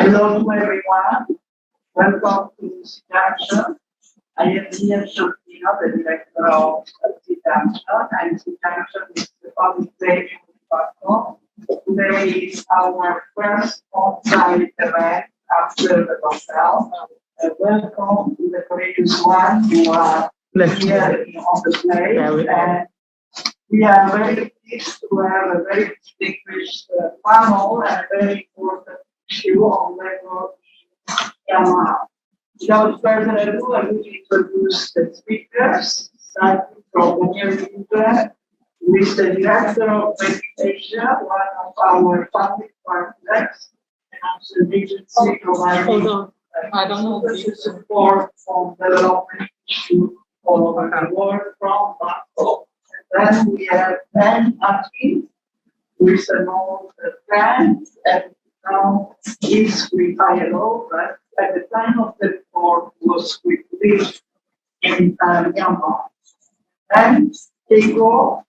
Hello to everyone. Welcome to Junction. I am Rosalia Sciortino, the director of Junction, and Junction is the public radio platform. Today is our first on-site event after the lockdown. Welcome to the previous one who are here on the place. And we are very pleased to have a very distinguished panel and a very important issue on labor in Myanmar. Without further ado, I will introduce the speakers, starting from Lindgren, who is the director of Remittances, one of our public partners, and also the agency providing support from development issues all over the world from Bangkok. Then we have Harkins, who is an old friend, and now is with ILO, but at the time of the report was with Liv in Myanmar. And Kyoko,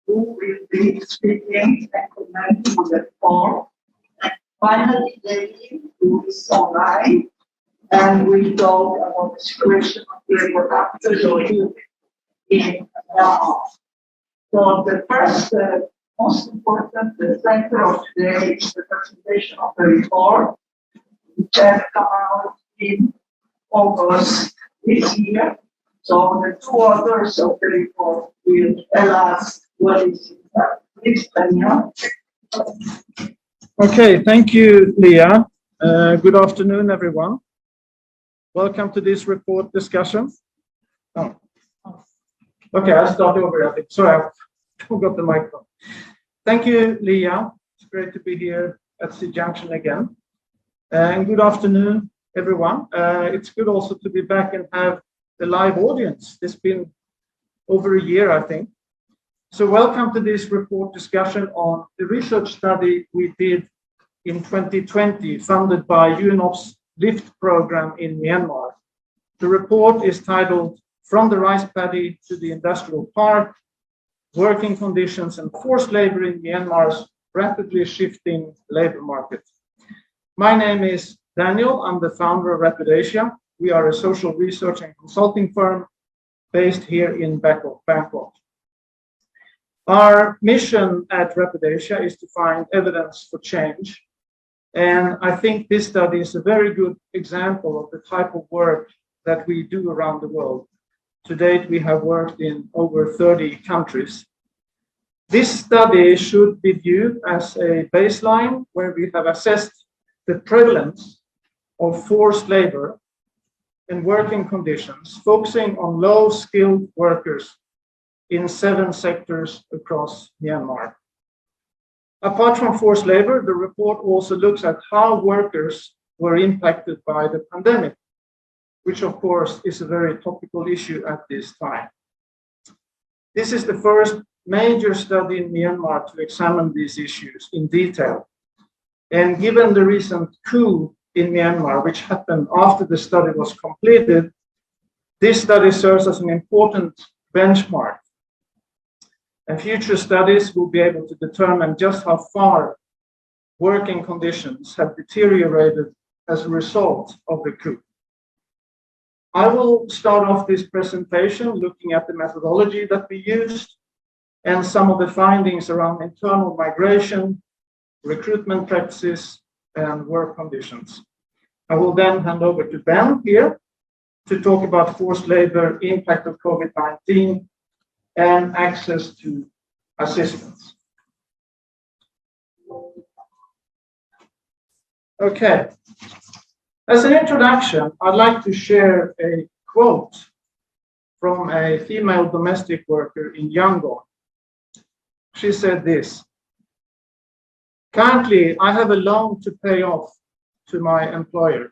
who will be speaking and commenting on the report. And finally, Paddy, who is online, and we talk about the situation of labor after in Myanmar. So the first, most important, the center of today is the presentation of the report, which has come out in August this year. So the two authors of the report will tell us what is it. Please, Daniel. Okay, thank you, Leah. Good afternoon, everyone. Welcome to this report discussion. Oh. Okay, I'll start over. I think. Sorry, I forgot the microphone. Thank you, Leah. It's great to be here at the Junction again. And good afternoon, everyone. It's good also to be back and have the live audience. It's been over a year, I think. So welcome to this report discussion on the research study we did in 2020, funded by UNOPS LIFT program in Myanmar. The report is titled From the Rice Paddy to the Industrial Park, Working Conditions and Forced Labor in Myanmar's Rapidly Shifting Labor Market. My name is Daniel. I'm the founder of Remittances. We are a social research and consulting firm based here in Bangkok. Our mission at Remittances is to find evidence for change. And I think this study is a very good example of the type of work that we do around the world. To date, we have worked in over 30 countries. This study should be viewed as a baseline where we have assessed the prevalence of forced labor and working conditions, focusing on low-skilled workers in 7 sectors across Myanmar. Apart from forced labor, the report also looks at how workers were impacted by the pandemic, which of course is a very topical issue at this time. This is the first major study in Myanmar to examine these issues in detail. And given the recent coup in Myanmar, which happened after the study was completed, this study serves as an important benchmark. And future studies will be able to determine just how far working conditions have deteriorated as a result of the coup. I will start off this presentation looking at the methodology that we used and some of the findings around internal migration, recruitment practices, and work conditions. I will then hand over to Ben here to talk about forced labor, impact of COVID-19, and access to assistance. Okay. As an introduction, I'd like to share a quote from a female domestic worker in Yangon. She said this: "Currently, I have a loan to pay off to my employer.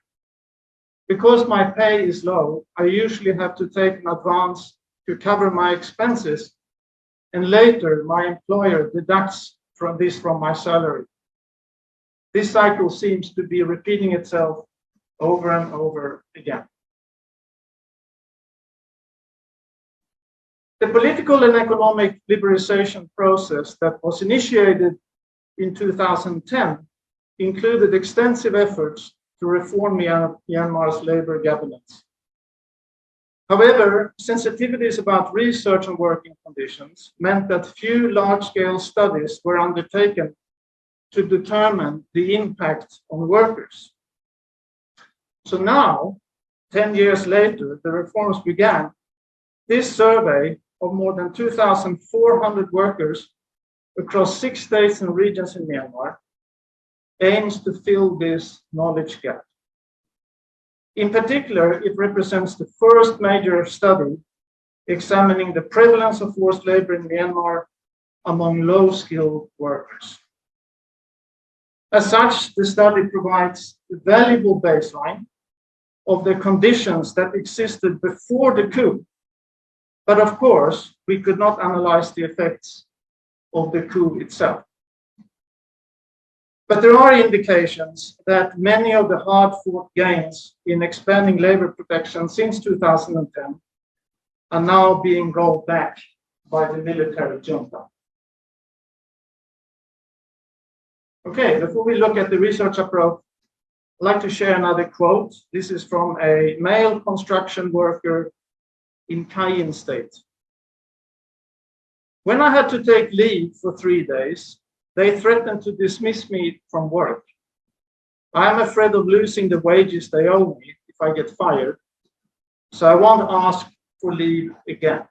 Because my pay is low, I usually have to take an advance to cover my expenses, and later my employer deducts from my salary. This cycle seems to be repeating itself over and over again." The political and economic liberalization process that was initiated in 2010 included extensive efforts to reform Myanmar's labor governance. However, sensitivities about research on working conditions meant that few large-scale studies were undertaken to determine the impact on workers. So now, 10 years later, the reforms began. This survey of more than 2,400 workers across 6 states and regions in Myanmar aims to fill this knowledge gap. In particular, it represents the first major study examining the prevalence of forced labor in Myanmar among low-skilled workers. As such, the study provides a valuable baseline of the conditions that existed before the coup. But of course, we could not analyze the effects of the coup itself. But there are indications that many of the hard-fought gains in expanding labor protection since 2010 are now being rolled back by the military junta. Okay, before we look at the research approach, I'd like to share another quote. This is from a male construction worker in Yint state. When I had to take leave for 3 days, they threatened to dismiss me from work. I am afraid of losing the wages they owe me if I get fired, so I won't ask for leave again.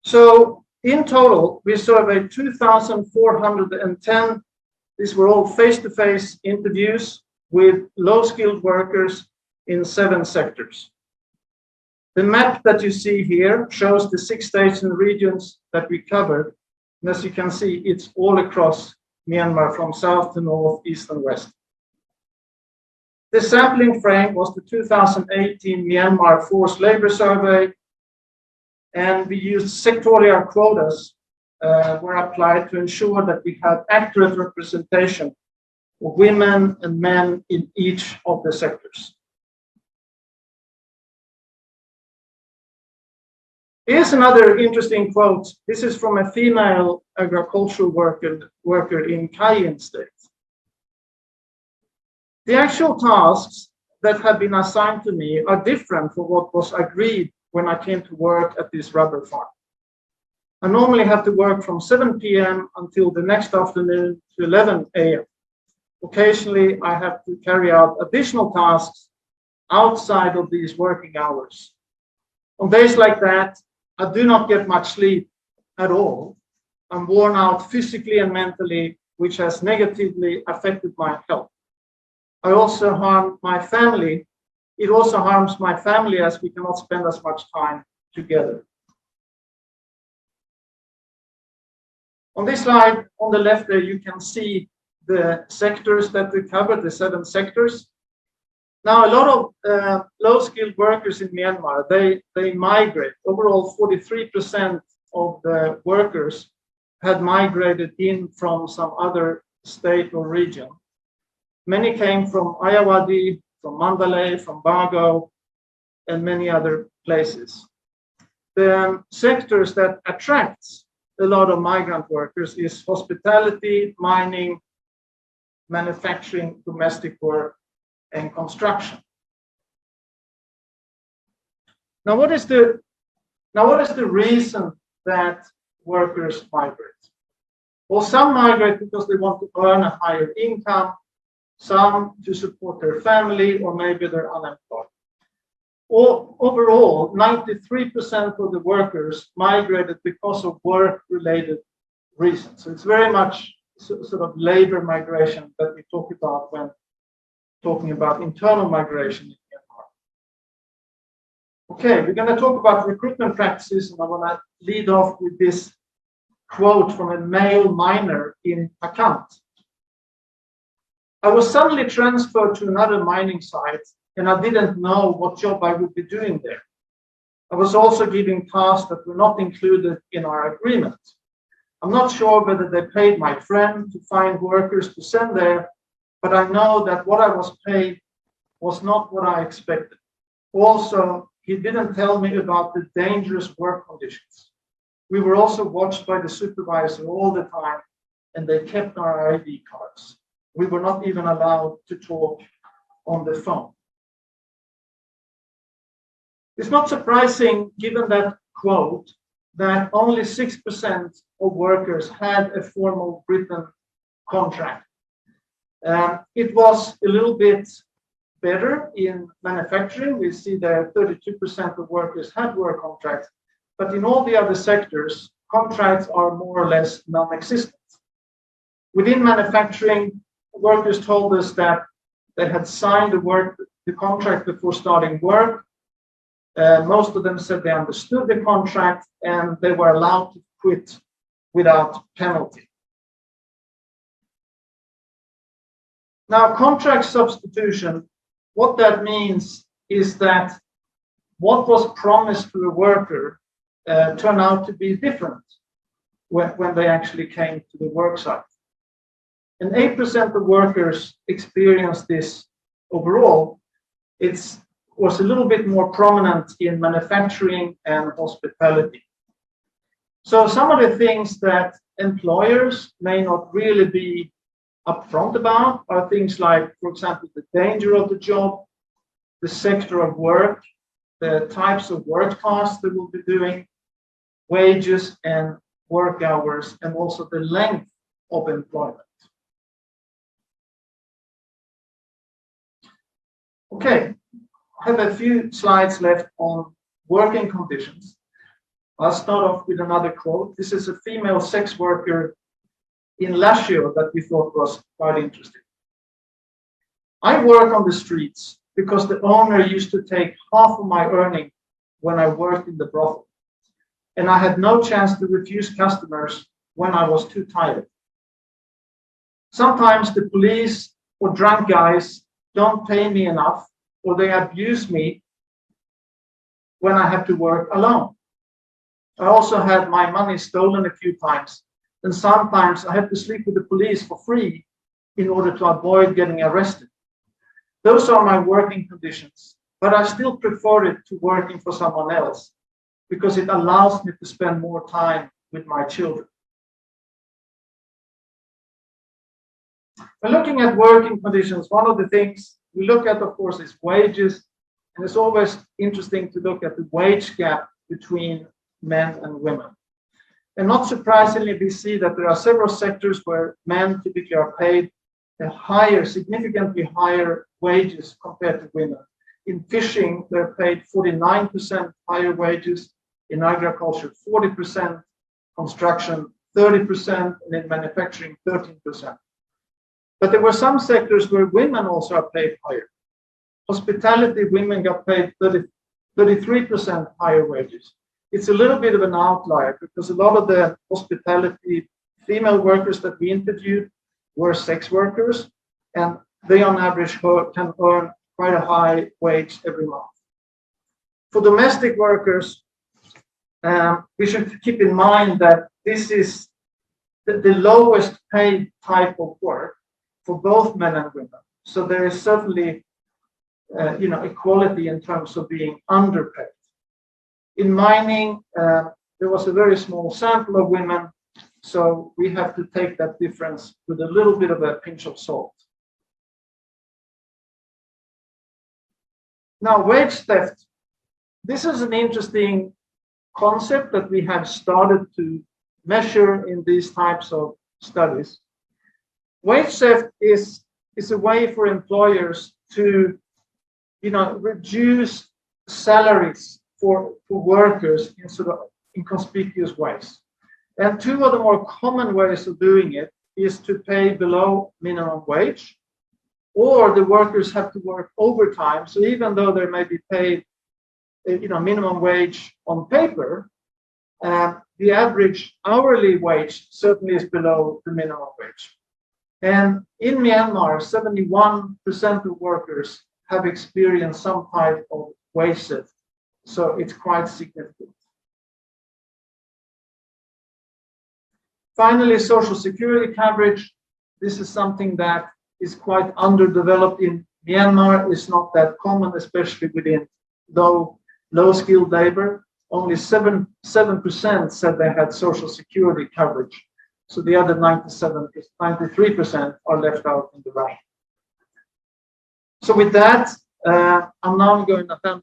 So in total, we surveyed 2,410. These were all face-to-face interviews with low-skilled workers in 7 sectors. The map that you see here shows the 6 states and regions that we covered. And as you can see, it's all across Myanmar from south to north, east and west. The sampling frame was the 2018 Myanmar Forced Labor Survey, and we used sectorial quotas were applied to ensure that we had accurate representation of women and men in each of the sectors. Here's another interesting quote. This is from a female agricultural worker in Yint state. The actual tasks that have been assigned to me are different from what was agreed when I came to work at this rubber farm. I normally have to work from 7 p.m. until the next afternoon to 11 a.m. Occasionally, I have to carry out additional tasks outside of these working hours. On days like that, I do not get much sleep at all. I'm worn out physically and mentally, which has negatively affected my health. I also harm my family. It also harms my family as we cannot spend as much time together. On this slide, on the left there, you can see the sectors that we covered, the 7 sectors. Now, a lot of low-skilled workers in Myanmar, they migrate. Overall, 43% of the workers had migrated in from some other state or region. Many came from Ayeyarwady, from Mandalay, from Bago, and many other places. The sectors that attracts a lot of migrant workers is hospitality, mining, manufacturing, domestic work, and construction. Now, what is the reason that workers migrate? Well, some migrate because they want to earn a higher income, some to support their family, or maybe they're unemployed. Overall, 93% of the workers migrated because of work-related reasons. So it's very much sort of labor migration that we talk about when talking about internal migration in Myanmar. Okay, we're going to talk about recruitment practices, and I want to lead off with this quote from a male miner in Pakant. I was suddenly transferred to another mining site, and I didn't know what job I would be doing there. I was also given tasks that were not included in our agreement. I'm not sure whether they paid my friend to find workers to send there, but I know that what I was paid was not what I expected. Also, he didn't tell me about the dangerous work conditions. We were also watched by the supervisor all the time, and they kept our ID cards. We were not even allowed to talk on the phone. It's not surprising, given that quote, that only 6% of workers had a formal written contract. It was a little bit better in manufacturing. We see that 32% of workers had work contracts, but in all the other sectors, contracts are more or less non-existent. Within manufacturing, workers told us that they had signed the contract before starting work. Most of them said they understood the contract and they were allowed to quit without penalty. Now, contract substitution, what that means is that what was promised to a worker turned out to be different when they actually came to the work site. And 8% of workers experienced this overall. It was a little bit more prominent in manufacturing and hospitality. So some of the things that employers may not really be upfront about are things like, for example, the danger of the job, the sector of work, the types of work tasks they will be doing, wages and work hours, and also the length of employment. Okay, I have a few slides left on working conditions. I'll start off with another quote. This is a female sex worker in Lazio that we thought was quite interesting. I work on the streets because the owner used to take half of my earning when I worked in the brothel, and I had no chance to refuse customers when I was too tired. Sometimes the police or drunk guys don't pay me enough, or they abuse me when I have to work alone. I also had my money stolen a few times, and sometimes I had to sleep with the police for free in order to avoid getting arrested. Those are my working conditions, but I still prefer it to working for someone else because it allows me to spend more time with my children. When looking at working conditions, one of the things we look at, of course, is wages, and it's always interesting to look at the wage gap between men and women. And not surprisingly, we see that there are several sectors where men typically are paid a higher, significantly higher wages compared to women. In fishing, they're paid 49% higher wages, in agriculture 40%, construction 30%, and in manufacturing 13%. But there were some sectors where women also are paid higher. Hospitality, women got paid 33% higher wages. It's a little bit of an outlier because a lot of the hospitality female workers that we interviewed were sex workers, and they on average can earn quite a high wage every month. For domestic workers, we should keep in mind that this is the lowest paid type of work for both men and women. So there is certainly equality in terms of being underpaid. In mining, there was a very small sample of women, so we have to take that difference with a little bit of a pinch of salt. Now, wage theft. This is an interesting concept that we have started to measure in these types of studies. Wage theft is a way for employers to, reduce salaries for workers in sort of inconspicuous ways. And two of the more common ways of doing it is to pay below minimum wage, or the workers have to work overtime. So even though they may be paid, minimum wage on paper, the average hourly wage certainly is below the minimum wage. And in Myanmar, 71% of workers have experienced some type of wage theft. So it's quite significant. Finally, Social Security coverage. This is something that is quite underdeveloped in Myanmar. It's not that common, especially within low-skilled labor. Only 7% said they had Social Security coverage. So the other 93% are left out in the right. So with that, I'm now going to hand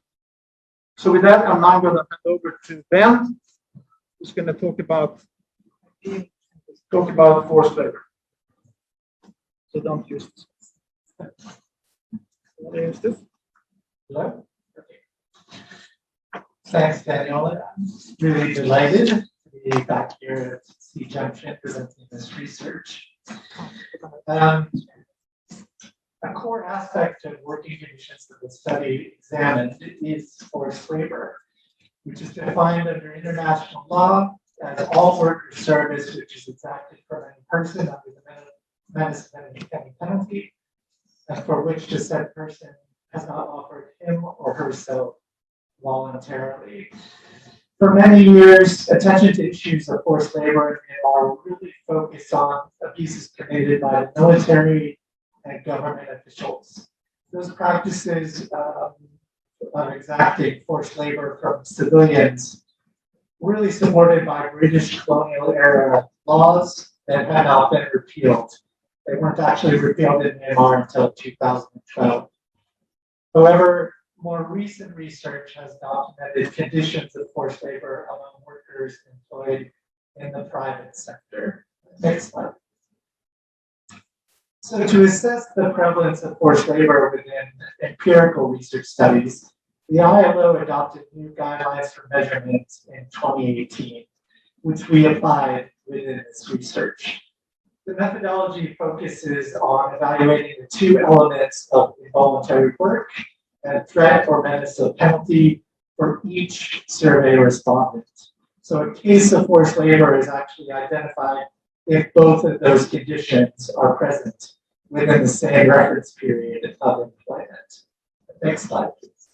over to Ben, who's going to talk about forced labor. So don't use this. Use this. Hello. Thanks, Daniel. I'm really delighted to be back here at Junction presenting this research. A core aspect of working conditions that the study examined is forced labor, which is defined under international law as all work or service which is exacted from any person under the menace of any penalty, and for which the said person has not offered him or herself voluntarily. For many years, attention to issues of forced labor in Myanmar really focused on abuses committed by the military and government officials. Those practices of exacting forced labor from civilians were really supported by British colonial era laws that had not been repealed. They weren't actually repealed in Myanmar until 2012. However, more recent research has documented conditions of forced labor among workers employed in the private sector. Next slide. So to assess the prevalence of forced labor within empirical research studies, the ILO adopted new guidelines for measurement in 2018, which we applied within this research. The methodology focuses on evaluating the two elements of involuntary work and threat or menace of penalty for each survey respondent. So a case of forced labor is actually identified if both of those conditions are present within the same reference period of employment. Next slide, please.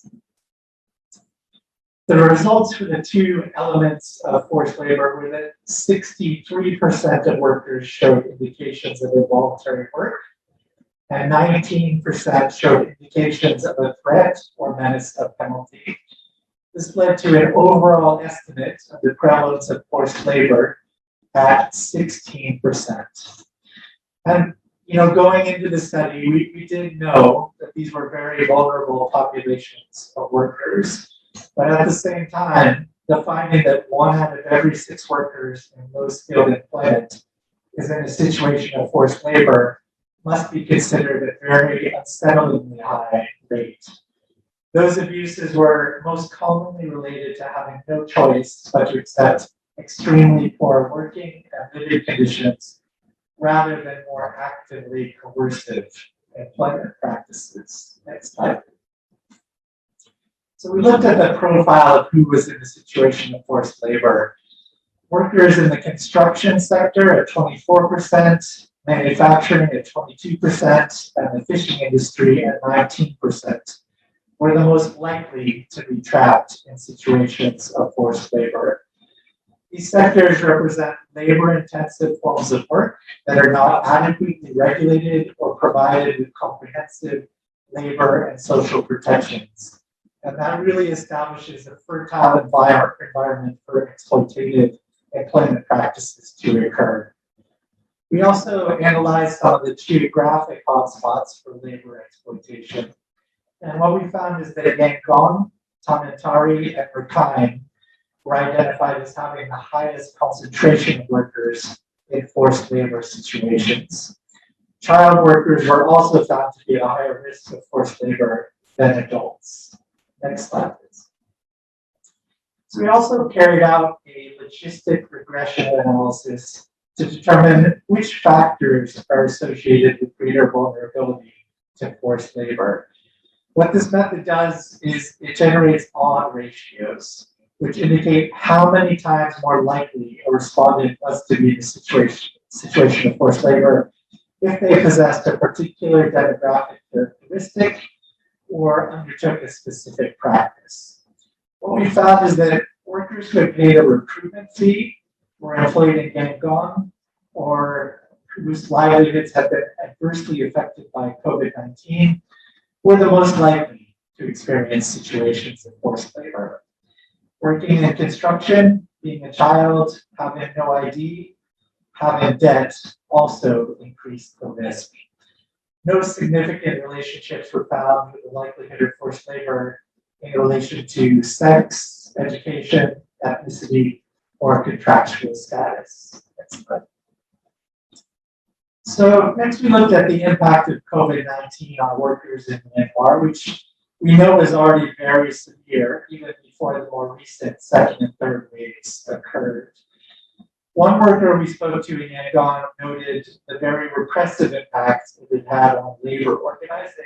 The results for the two elements of forced labor were that 63% of workers showed indications of involuntary work, and 19% showed indications of a threat or menace of penalty. This led to an overall estimate of the prevalence of forced labor at 16%. And going into the study, we did know that these were very vulnerable populations of workers. But at the same time, the finding that 1 out of every 6 workers in low-skilled employment is in a situation of forced labor must be considered a very unsettlingly high rate. Those abuses were most commonly related to having no choice but to accept extremely poor working and living conditions rather than more actively coercive employment practices. Next slide. So we looked at the profile of who was in the situation of forced labor. Workers in the construction sector at 24%, manufacturing at 22%, and the fishing industry at 19% were the most likely to be trapped in situations of forced labor. These sectors represent labor-intensive forms of work that are not adequately regulated or provided with comprehensive labor and social protections. And that really establishes a fertile environment for exploitative employment practices to occur. We also analyzed some of the geographic hotspots for labor exploitation. And what we found is that Yangon, Tanantari, and Rakhine were identified as having the highest concentration of workers in forced labor situations. Child workers were also found to be at a higher risk of forced labor than adults. Next slide, please. So we also carried out a logistic regression analysis to determine which factors are associated with greater vulnerability to forced labor. What this method does is it generates odd ratios, which indicate how many times more likely a respondent was to be in a situation of forced labor if they possessed a particular demographic characteristic or undertook a specific practice. What we found is that workers who had paid a recruitment fee, were employed in Yangon, or whose livelihoods had been adversely affected by COVID-19 were the most likely to experience situations of forced labor. Working in construction, being a child, having no ID, having debt also increased the risk. No significant relationships were found with the likelihood of forced labor in relation to sex, education, ethnicity, or contractual status. So next we looked at the impact of COVID-19 on workers in Myanmar, which we know is already very severe, even before the more recent second and third waves occurred. One worker we spoke to in Yangon noted the very repressive impact it had on labor organizing.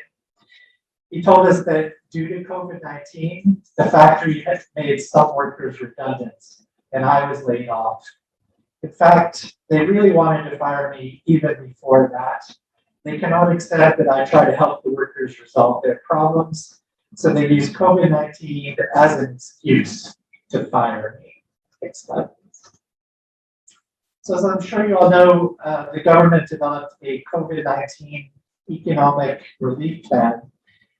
He told us that due to COVID-19, the factory had made some workers redundant, and I was laid off. In fact, they really wanted to fire me even before that. They cannot accept that I try to help the workers resolve their problems, so they use COVID-19 as an excuse to fire me. Next slide, please. So as I'm sure you all know, the government developed a COVID-19 economic relief plan,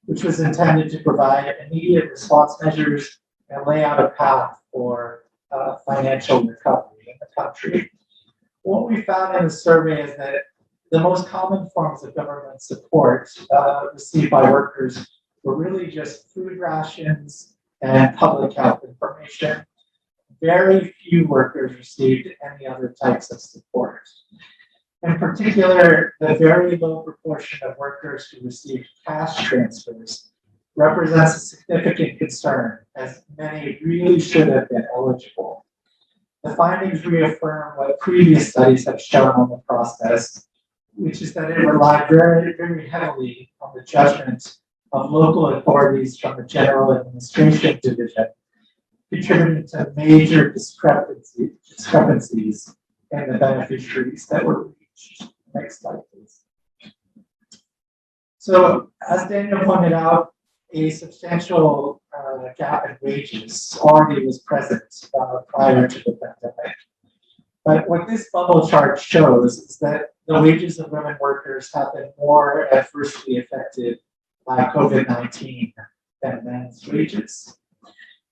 which was intended to provide immediate response measures and lay out a path for financial recovery in the country. What we found in the survey is that the most common forms of government support received by workers were really just food rations and public health information. Very few workers received any other types of support. In particular, the very low proportion of workers who received cash transfers represents a significant concern, as many really should have been eligible. The findings reaffirm what previous studies have shown on the process, which is that it relied very, very heavily on the judgment of local authorities from the General Administration Division, contributing to major discrepancies in the beneficiaries that were reached. Next slide, please. So, as Daniel pointed out, a substantial gap in wages already was present prior to the pandemic. But what this bubble chart shows is that the wages of women workers have been more adversely affected by COVID-19 than men's wages.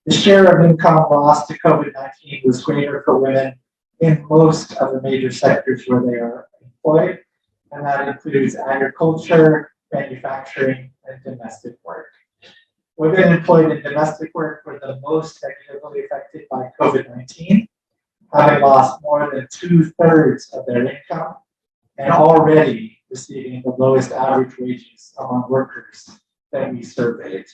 The share of income lost to COVID-19 was greater for women in most of the major sectors where they are employed, and that includes agriculture, manufacturing, and domestic work. Women employed in domestic work were the most negatively affected by COVID-19, having lost more than 2/3 of their income and already receiving the lowest average wages among workers that we surveyed.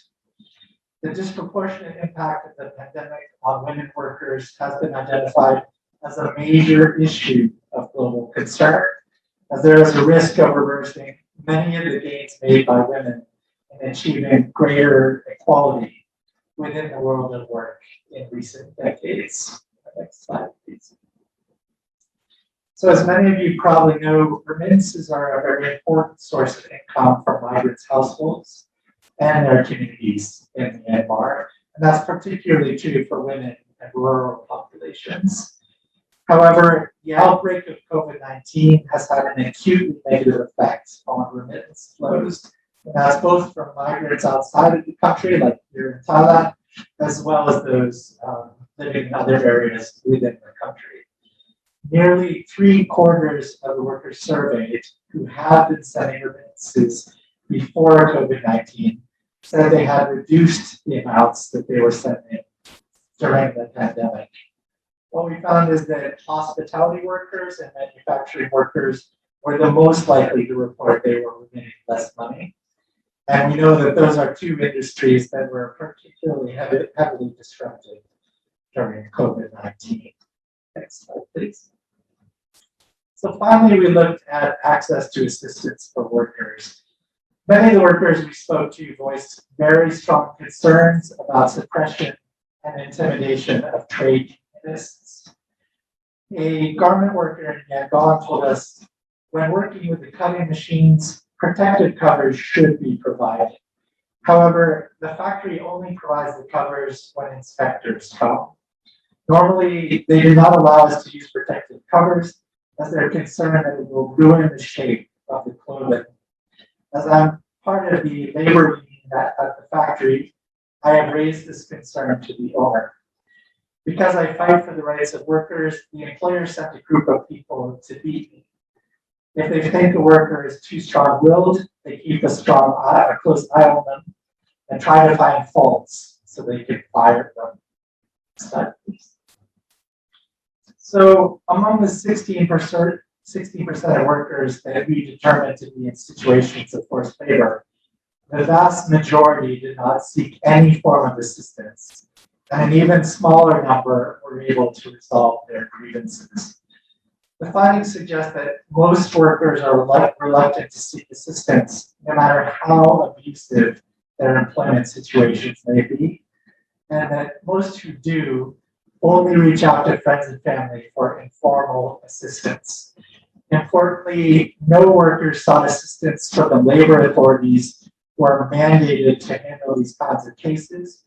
The disproportionate impact of the pandemic on women workers has been identified as a major issue of global concern, as there is a risk of reversing many of the gains made by women in achieving greater equality within the world of work in recent decades. Next slide, please. So as many of you probably know, remittances are a very important source of income for migrants' households and their communities in Myanmar, and that's particularly true for women and rural populations. However, the outbreak of COVID-19 has had an acutely negative effect on remittance flows, and that's both from migrants outside of the country, like here in Thailand, as well as those living in other areas within the country. Nearly 3/4 of the workers surveyed who had been sending remittances before COVID-19 said they had reduced the amounts that they were sending during the pandemic. What we found is that hospitality workers and manufacturing workers were the most likely to report they were remitting less money. And we know that those are two industries that were particularly heavily disrupted during COVID-19. Next slide, please. So finally, we looked at access to assistance for workers. Many of the workers we spoke to voiced very strong concerns about suppression and intimidation of trade unionists. A garment worker in Yangon told us, when working with the cutting machines, protective covers should be provided. However, the factory only provides the covers when inspectors come. Normally, they do not allow us to use protective covers as they're concerned that it will ruin the shape of the clothing. As I'm part of the labor union at the factory, I have raised this concern to the owner. Because I fight for the rights of workers, the employer sent a group of people to beat me. If they think a worker is too strong-willed, they keep a close eye on them and try to find faults so they can fire them. So among the 16% of workers that we determined to be in situations of forced labor, the vast majority did not seek any form of assistance, and an even smaller number were able to resolve their grievances. The findings suggest that most workers are reluctant to seek assistance, no matter how abusive their employment situations may be, and that most who do only reach out to friends and family for informal assistance. Importantly, no workers sought assistance from the labor authorities who are mandated to handle these kinds of cases,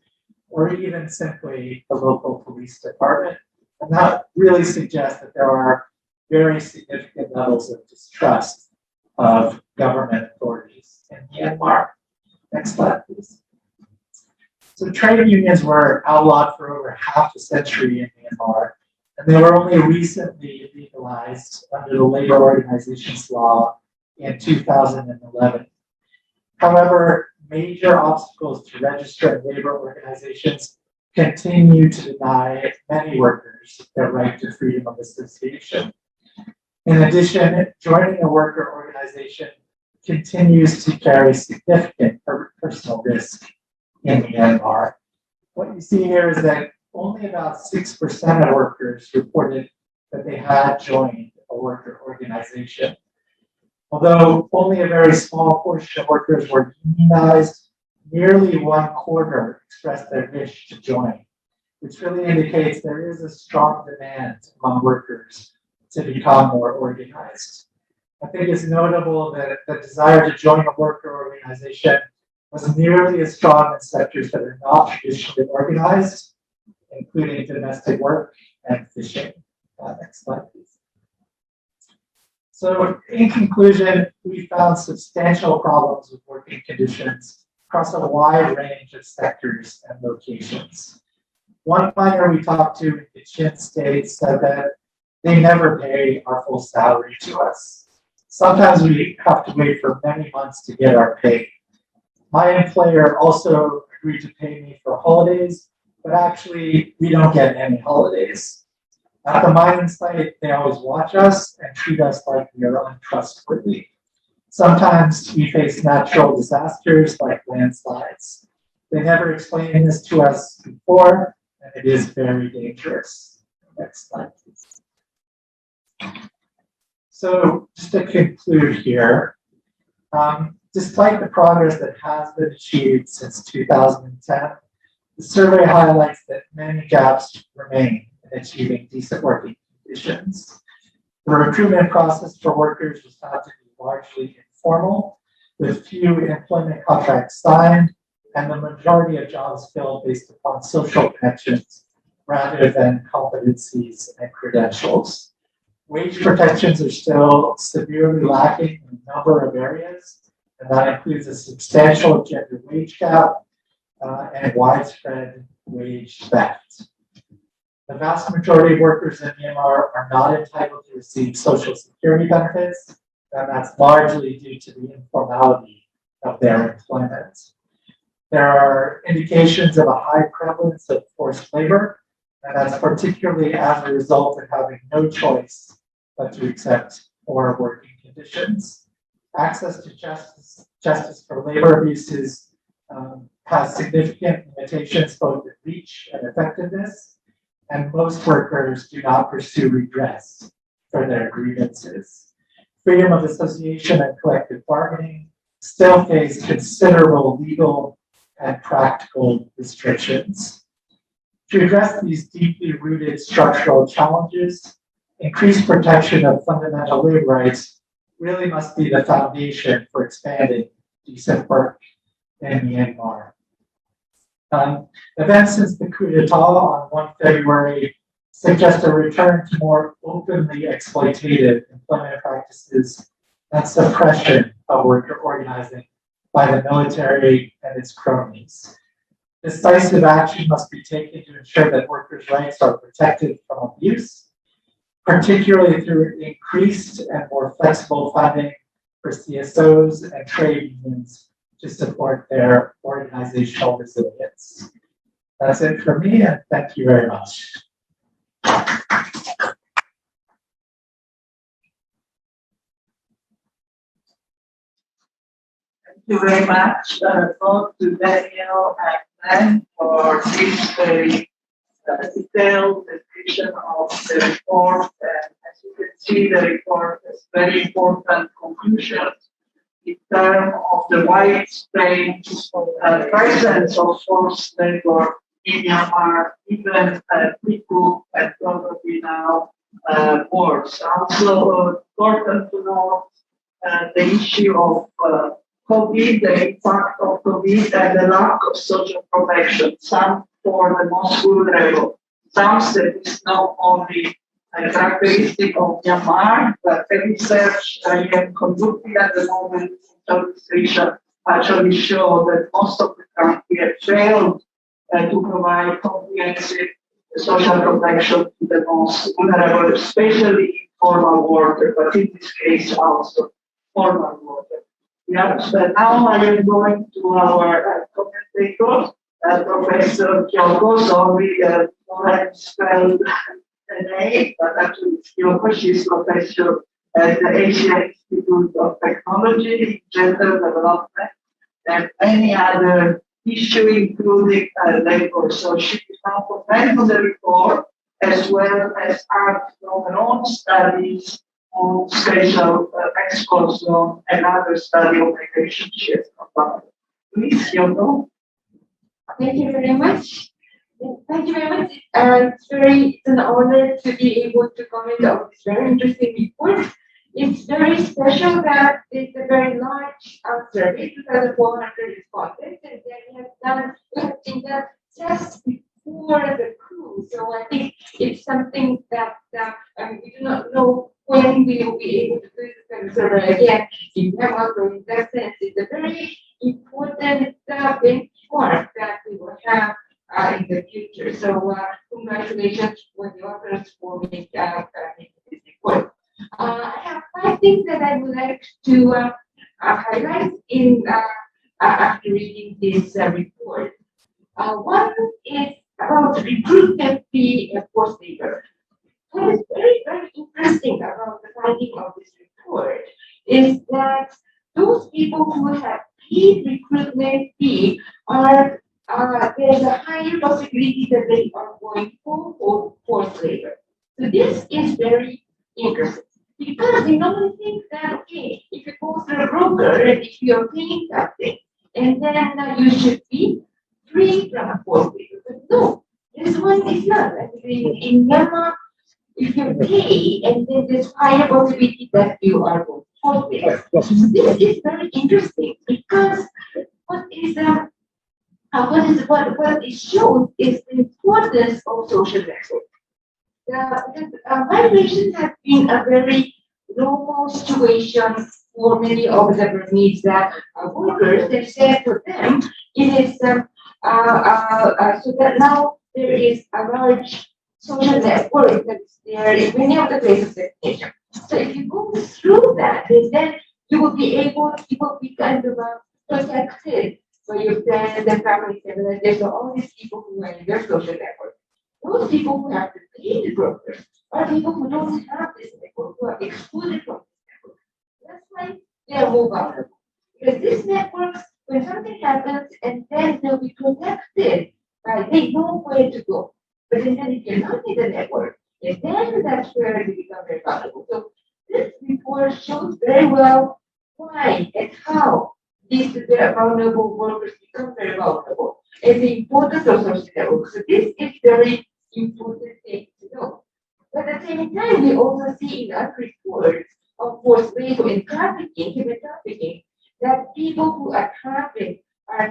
or even simply the local police department. And that really suggests that there are very significant levels of distrust of government authorities in Myanmar. Next slide, please. So trade unions were outlawed for over half a century in Myanmar, and they were only recently legalized under the labor organizations law in 2011. However, major obstacles to registered labor organizations continue to deny many workers their right to freedom of association. In addition, joining a worker organization continues to carry significant personal risk in Myanmar. What you see here is that only about 6% of workers reported that they had joined a worker organization. Although only a very small portion of workers were unionized, nearly 1/4 expressed their wish to join, which really indicates there is a strong demand among workers to become more organized. I think it's notable that the desire to join a worker organization was nearly as strong in sectors that are not traditionally organized, including domestic work and fishing. Next slide, please. So in conclusion, we found substantial problems with working conditions across a wide range of sectors and locations. One miner we talked to in the Yint state said that they never pay our full salary to us. Sometimes we have to wait for many months to get our pay. My employer also agreed to pay me for holidays, but actually we don't get any holidays. At the mining site, they always watch us and treat us like we are untrustworthy. Sometimes we face natural disasters like landslides. They never explained this to us before, and it is very dangerous. Next slide, please. So just to conclude here, despite the progress that has been achieved since 2010, the survey highlights that many gaps remain in achieving decent working conditions. The recruitment process for workers was found to be largely informal, with few employment contracts signed, and the majority of jobs filled based upon social connections rather than competencies and credentials. Wage protections are still severely lacking in a number of areas, and that includes a substantial gender wage gap and widespread wage theft. The vast majority of workers in Myanmar are not entitled to receive social security benefits, and that's largely due to the informality of their employment. There are indications of a high prevalence of forced labor, and that's particularly as a result of having no choice but to accept poor working conditions. Access to justice for labor abuses has significant limitations both in reach and effectiveness, and most workers do not pursue redress for their grievances. Freedom of association and collective bargaining still face considerable legal and practical restrictions. To address these deeply rooted structural challenges, increased protection of fundamental labor rights really must be the foundation for expanding decent work in Myanmar. Events since the coup d'etat on 1 February suggest a return to more openly exploitative employment practices and suppression of worker organizing by the military and its cronies. Decisive action must be taken to ensure that workers' rights are protected from abuse, particularly through increased and more flexible funding for CSOs and trade unions to support their organizational resilience. That's it for me, and thank you very much. Thank you very much, both to Daniel and Glenn for this very detailed description of the report. And as you can see, the report has very important conclusions in terms of the widespread presence of forced labor in Myanmar, even people and probably now worse. Also important to note the issue of COVID, the impact of COVID and the lack of social protection, some for the most vulnerable. Some that is not only a characteristic of Myanmar, but the research I am conducting at the moment in Southeast Asia actually show that most of the countries have failed to provide comprehensive social protection to the most vulnerable, especially informal workers, but in this case also formal workers. Yeah, so now I am going to our commentator, Professor Kyoko. Sorry, I spelled the name, but actually it's Kyoko. She's professor at the Asia Institute of Technology, Gender Development, and any other issue, including labor. So she is now comment on the report, as well as add her own studies on spatial explosion and other study of relationships. Please, Kyoko. Thank you very much. Thank you very much. It's an honor to be able to comment on this very interesting report. It's very special that it's a very large survey, 2,400 respondents, and then we have seen that just before the coup. So I think it's something that we do not know when we will be able to do this kind of survey again in Myanmar. So in that sense, it's a very important benchmark that we will have in the future. So congratulations for the authors for making this report. I have 5 things that I would like to highlight in after reading this report. One is about recruitment fee forced labor. What is very, very interesting about the finding of this report is that those people who have paid recruitment fee are there's a higher possibility that they are going for forced labor. So this is very interesting because we normally think that okay, if you go through a broker and if you are paying something, and then you should be free from forced labor. But no, this one is not. In Myanmar, if you pay, and then there's higher possibility that you are going forced labor. So this is very interesting because what it shows is the importance of social networks. Migration has been a very normal situation for many of the Burmese workers. They said to them, it is so that now there is a large social network that is there in many of the places of the nation. So if you go through that, then you will be kind of protected by your friends and family members. There's all these people who are in their social network. Those people who have to pay the brokers are people who don't have this network, who are excluded from this network. That's why they are more vulnerable. Because this network, when something happens, and then they'll be protected, they know where to go. But then if you're not in the network, and then that's where they become very vulnerable. So this report shows very well why and how these vulnerable workers become very vulnerable and the importance of social networks. So this is very important thing to know. But at the same time, we also see in other reports of forced labor and trafficking, human trafficking, that people who are trafficked by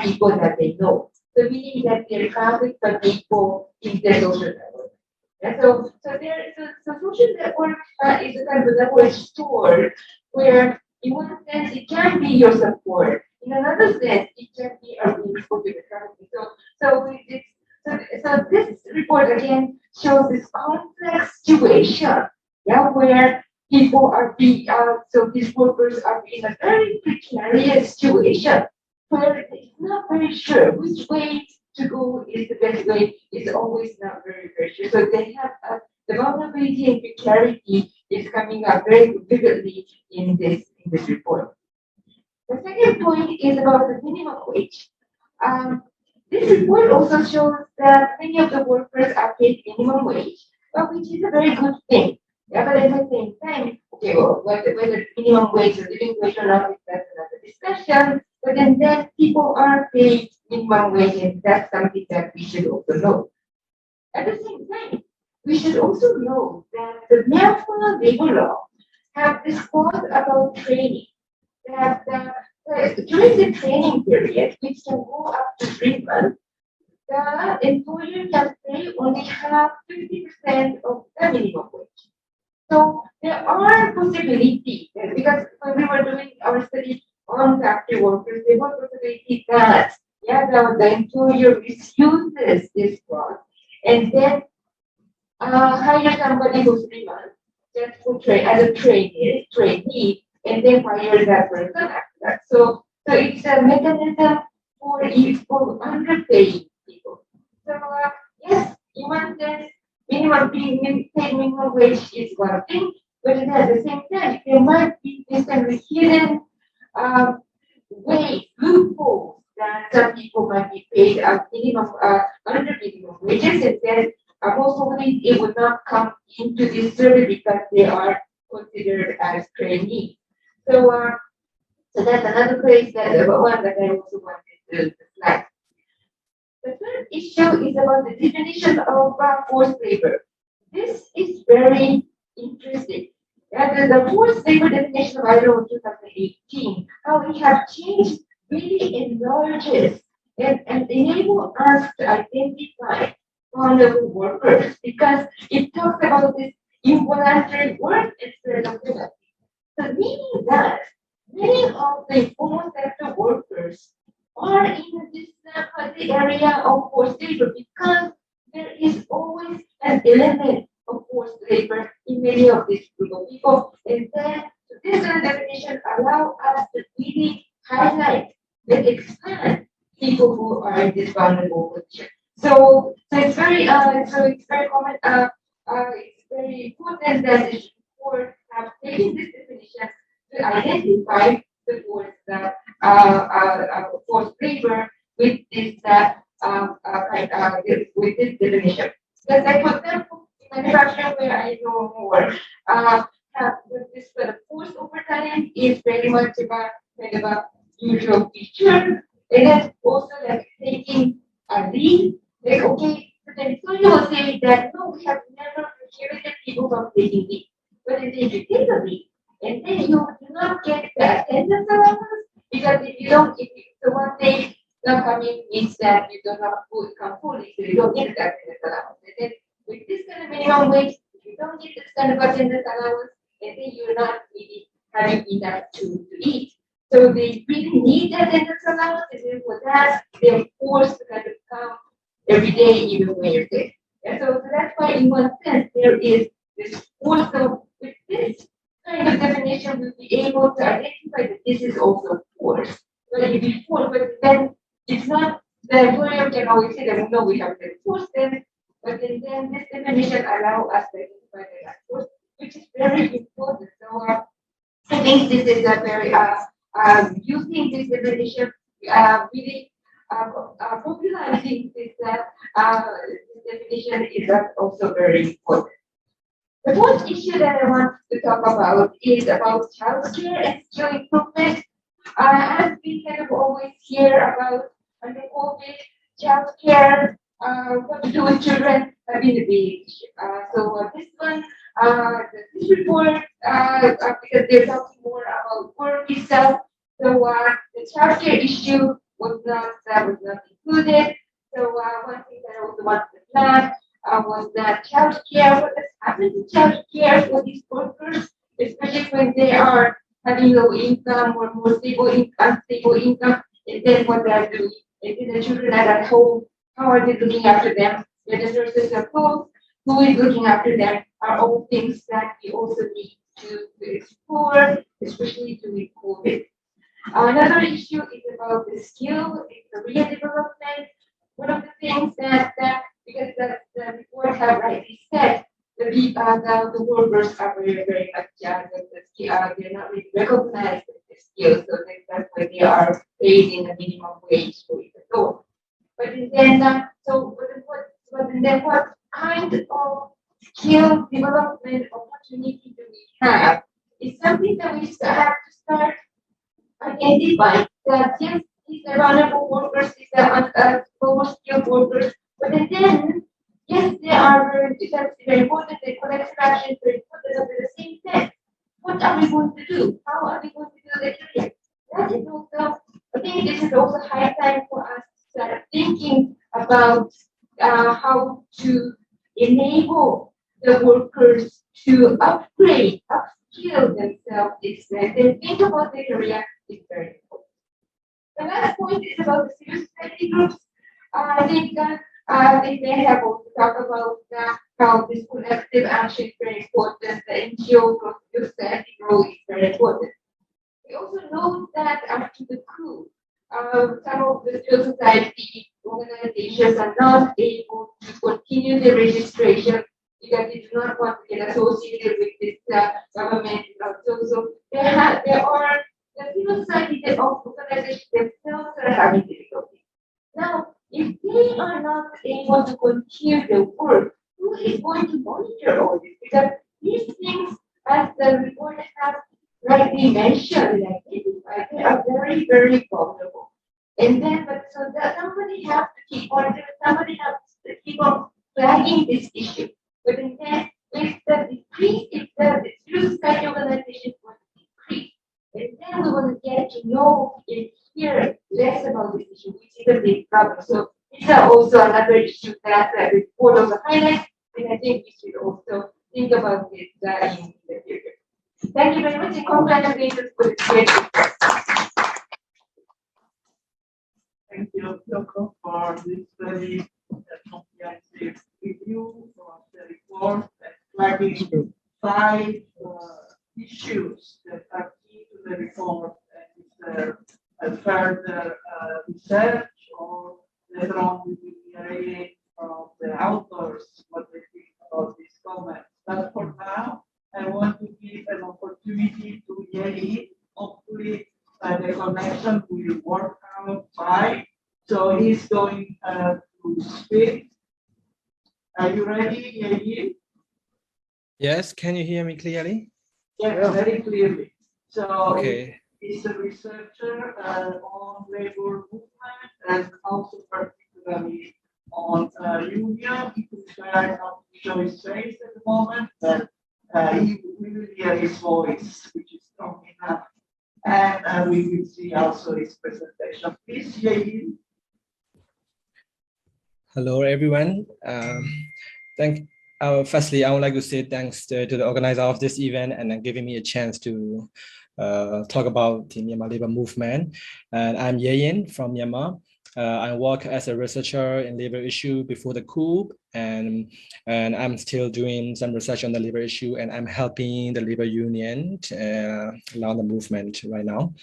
people that they know. So meaning that they're trafficked by people in their social network. And so social network is a kind of network store where in one sense it can be your support. in another sense, it can be a reinforcement economy. So this report again shows this complex situation, yeah, where people are being so these workers are in a very precarious situation where it's not very sure which way to go is the best way. It's always not very, very sure. So they have the vulnerability and precarity is coming up very vividly in this report. The second point is about the minimum wage. This report also shows that many of the workers are paid minimum wage, but which is a very good thing. Yeah, but at the same time, okay, well, whether minimum wage or living wage or not, that's another discussion. But then people are paid minimum wage, and that's something that we should also know. At the same time, we should also know that the Myanmar labor law have this clause about training. That during the training period, which can go up to 3 months, the employer can pay only half 50% of the minimum wage. So there are possibilities, because when we were doing our study on factory workers, there was possibility that the employer misuses this clause and then hire somebody who's 3 months just for as a trainee, and then fire that person after that. So it's a mechanism for underpaid people. So yes, in one sense, minimum wage is one thing, but at the same time, there might be this kind of hidden loopholes that some people might be paid under minimum wages, and then most probably they would not come into this survey because they are considered as trainees. So that's another place one that I also wanted to flag. The third issue is about the definition of forced labor. This is very interesting. The forced labor definition of ILO 2018, how we have changed, really enlarges and enable us to identify vulnerable workers, because it talks about this involuntary work instead of penalty. So meaning that many of the informal sector workers are in this the area of forced labor, because there is always an element of forced labor in many of these group of people. And then this definition allows us to really highlight and expand people who are in this vulnerable position. So it's very common. It's very important that the report have taken this definition to identify the forced labor with this with this definition. Because like for example, in manufacturing where I know more, with this forced overtime is very much about kind of a usual feature. And then also like taking a leave. Like, okay, so the employer will say that no, we have never prohibited people from taking leave. But then if you take a leave, and then you do not get the attendance allowance, because the one day not coming means that you do not come fully, so you don't get the attendance allowance. And then with this kind of minimum wage, if you don't get this kind of attendance allowance, and then you're not really having enough to eat. So they really need the attendance allowance, and then for that, they're forced to kind of come every day, even when you're sick. And so that's why, in one sense, there is this force. So with this kind of definition, we'll be able to identify that this is also force. But it be force, but then it's not the employer can always say that no, we have to enforce them. But then this definition allows us to identify that force, which is very important. So I think this is a very using this definition really. Popularizing this definition is also very important. The fourth issue that I want to talk about is about childcare and skill improvement. As we kind of always hear about under COVID, childcare, what to do with children have been a big issue. So this one, this report, because they're talking more about work itself. So the childcare issue was not included. So one thing that I also wanted to flag was that childcare, what has happened to childcare for these workers, especially when they are having low income or more unstable income, and then what they're doing. And then the children are at home, how are they looking after them? When the nurses are closed, who is looking after them are all things that we also need to explore, especially during COVID. Another issue is about the skill, it's the career development. One of the things that because the report have rightly said, the workers are very much they're not really recognized with the skills, so that's why they are paid in the minimum wage for it at all. But then what kind of skill development opportunity do we have? It's something that we have to start identifying that yes, these are vulnerable workers, these are lower skilled workers, but then yes, they are very important, the collective action is very important, but at the same time, what are we going to do? How are we going to do the career? That is also, I think this is also high time for us to start thinking about how to enable the workers to upgrade, upskill themselves, and think about their career is very important. The last point is about the civil society groups. I think they may have also talked about how this collective action is very important, the NGO society role is very important. We also know that after the coup, some of the civil society organizations are not able to continue the registration because they do not want to get associated with this government. So there are the civil society organizations themselves are having difficulty. Now, if they are not able to continue the work, who is going to monitor all this? Because these things, as the report has rightly mentioned and identified, they are very, very vulnerable. And then, so that somebody has to keep on, flagging this issue. But then, with the decrease, if the civil society organization want to decrease, and then we want to get to know and hear less about this issue, which is a big problem. So these are also another issue that the report also highlights, and I think we should also think about this in the future. Thank you very much, and congratulations for this great report. Thank you, Kyoko, for this very comprehensive review of the report and flagging 5 issues that are key to the report and is further research or later on we will hear from the authors what they think about these comments. But for now, I want to give an opportunity to Yeri. Hopefully, the connection will work out fine. So he's going to speak. Are you ready, Yeri? Yes, can you hear me clearly? Yes, very clearly. So Okay. he's a researcher on labor movement and also particularly on union. He prefers not to show his face at the moment, but he will hear his voice, which is strong enough. And we will see also his presentation. Please, Yair. Hello, everyone. Firstly, I would like to say thanks to the organizer of this event and then giving me a chance to talk about the Myanmar labor movement. And I'm Yint from Myanmar. I work as a researcher in labor issue before the coup, and I'm still doing some research on the labor issue, and I'm helping the labor union along the movement right now.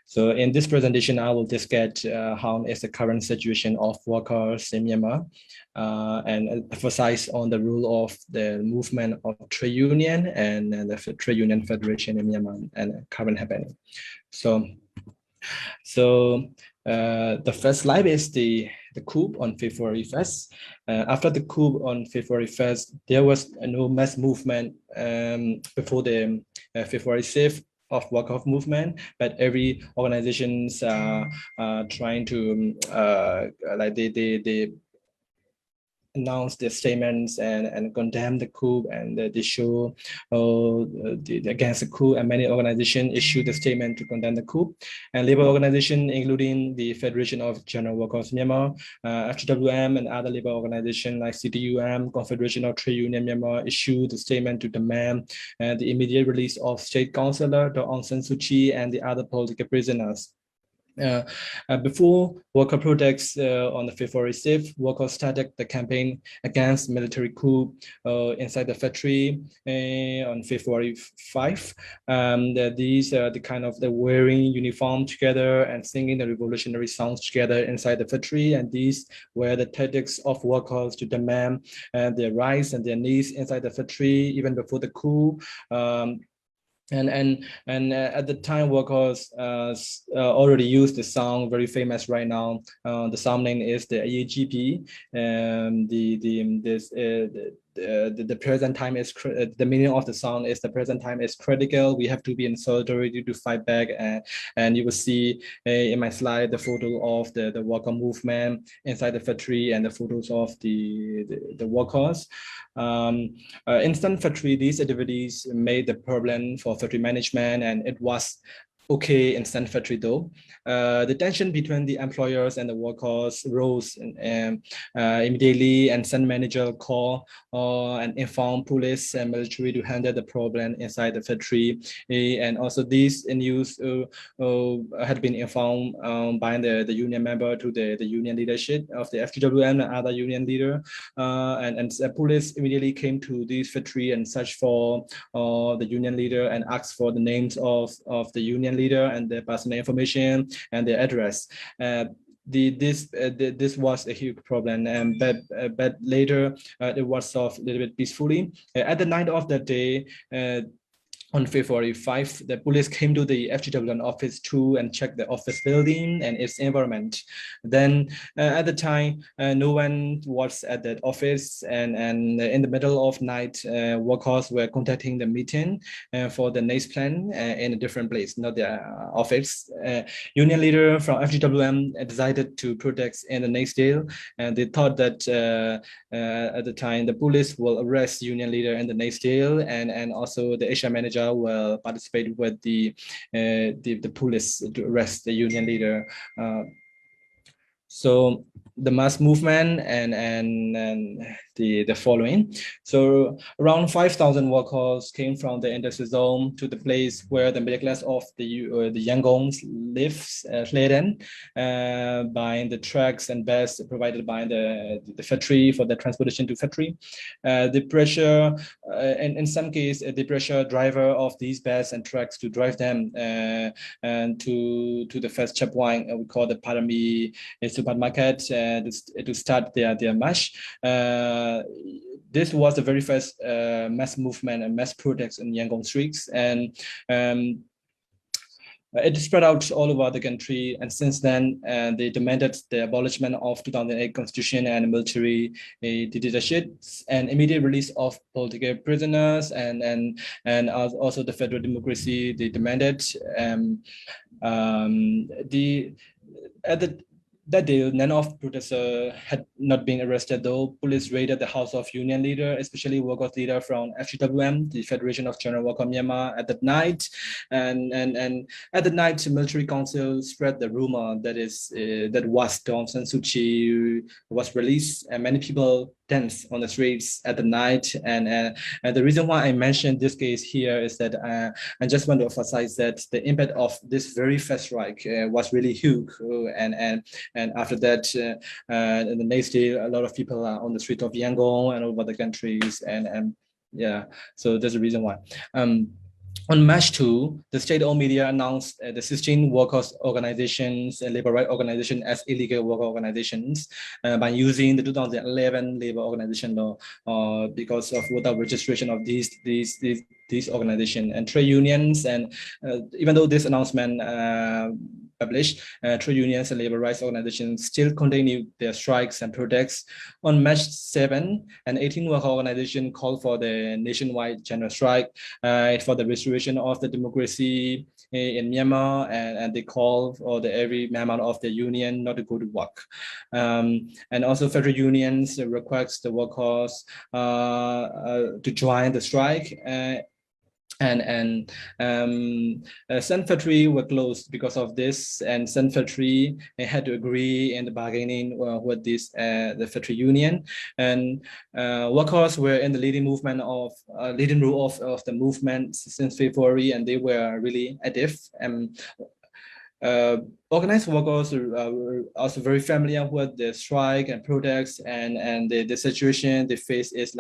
So in this presentation, I will discuss how is the current situation of workers in Myanmar, and emphasize on the role of the movement of trade union and the trade union federation in Myanmar and current happening. So the first slide is the coup on February 1st. After the coup on February 1st, there was no mass movement before the February 6th of workers movement, but every organizations trying to announced their statements and condemned the coup, and they show against the coup, and many organizations issued a statement to condemn the coup. And labor organizations, including the Federation of General Workers Myanmar, FGWM, and other labor organizations like CTUM, Confederation of Trade Union Myanmar, issued a statement to demand the immediate release of State Councillor Dr. Aung San Suu Kyi and the other political prisoners. Before worker protests on the February 6th, workers started the campaign against military coup inside the factory on February 5. These are the kind of the wearing uniform together and singing the revolutionary songs together inside the factory, and these were the tactics of workers to demand their rights and their needs inside the factory even before the coup. At the time, workers already used the song, very famous right now. The song name is the AAGP. The present time is the meaning of the song is the present time is critical. We have to be in solidarity to fight back. And you will see in my slide the photo of the worker movement inside the factory and the photos of the workers. In some factory, these activities made the problem for factory management, and it was okay in some factory though. The tension between the employers and the workers rose immediately, and some manager called and informed police and military to handle the problem inside the factory. And also these news had been informed by the union member to the union leadership of the FGWM and other union leader. And police immediately came to this factory and searched for the union leader and asked for the names of the union leader and their personal information and their address. This was a huge problem, but later it was solved a little bit peacefully. At the night of that day, on February 5, the police came to the FGWM office too and checked the office building and its environment. Then at the time, no one was at that office, and in the middle of night, workers were contacting the meeting for the next plan in a different place, not the office. Union leader from FGWM decided to protest in the next day, and they thought that at the time the police will arrest union leader in the next day, and also the HR manager will participate with the police to arrest the union leader. So the mass movement and the following. So around 5,000 workers came from the industrial zone to the place where the middle class of the Yangongs lives, laden by the trucks and buses provided by the factory for the transportation to factory. The pressure, in some cases, the pressure driver of these buses and trucks to drive them and to the first checkpoint we call the Paddy supermarket to start their march. This was the very first mass movement and mass protests in Yangon streets, and it spread out all over the country. And since then, they demanded the abolishment of 2008 constitution and military dictatorships and immediate release of political prisoners, and also the federal democracy. They demanded that day, none of protesters had not been arrested, though police raided the house of union leader, especially workers leader from FGWM, the Federation of General Workers Myanmar, at that night. And at the night, the military council spread the rumor that was Aung San Suu Kyi was released, and many people danced on the streets at the night. And the reason why I mentioned this case here is that I just want to emphasize that the impact of this very first strike was really huge, and after that, in the next day, a lot of people are on the street of Yangon and over the countries, and yeah, so there's a reason why. On March 2, the state-owned media announced the 16 workers' organizations and labor rights organizations as illegal worker organizations by using the 2011 labor organization law because of without registration of these organizations and trade unions. And even though this announcement published, trade unions and labor rights organizations still continue their strikes and protests. On March 7 and 18, worker organizations called for the nationwide general strike for the restoration of the democracy in Myanmar, and they call for every member of the union not to go to work. And also federal unions request the workers to join the strike. Sun factory were closed because of this, and Sun factory had to agree in the bargaining with this the factory union, and workers were in the leading movement of leading role of the movement since February, and they were really active. Organized workers were also very familiar with the strike and protests, and the situation they face is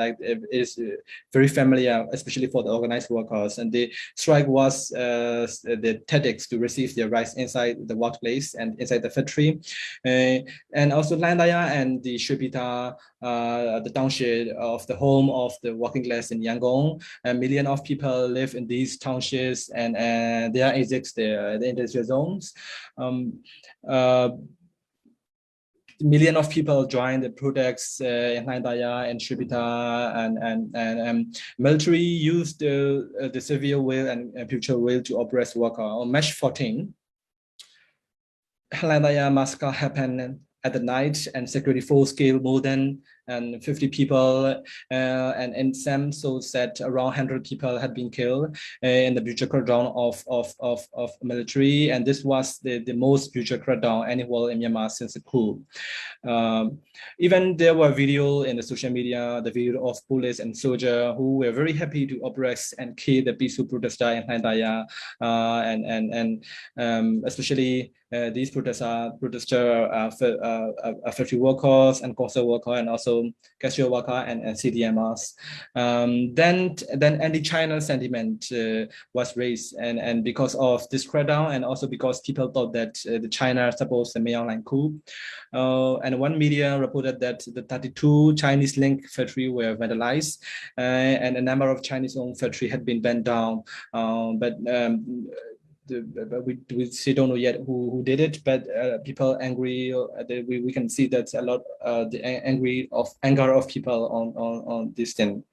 very familiar, especially for the organized workers. And the strike was the tactics to receive their rights inside the workplace and inside the factory. And also Landaya and the Shubita, the township of the home of the working class in Yangon. A million of people live in these townships, and they are exits the industrial zones. Million of people joined the protests in Landaya and Shubita, and military used the civil will and future will to oppress workers. On March 14, Landaya massacre happened at the night, and security force killed more than 50 people, and in some sources said around 100 people had been killed in the brutal crackdown of military, and this was the most brutal crackdown anywhere in Myanmar since the coup. Even there were videos in the social media, the video of police and soldiers who were very happy to oppress and kill the peaceful protesters in Landaya, and especially these protesters factory workers and construction workers, and also cashier worker and CDMers. Then anti-China sentiment was raised, and because of this crackdown, and also because people thought that the China supposed the mainline coup. And one media reported that the 32 Chinese link factory were vandalized, and a number of Chinese-owned factory had been burned down. But we still don't know yet who did it, but people angry. We can see that a lot the anger of people on this thing.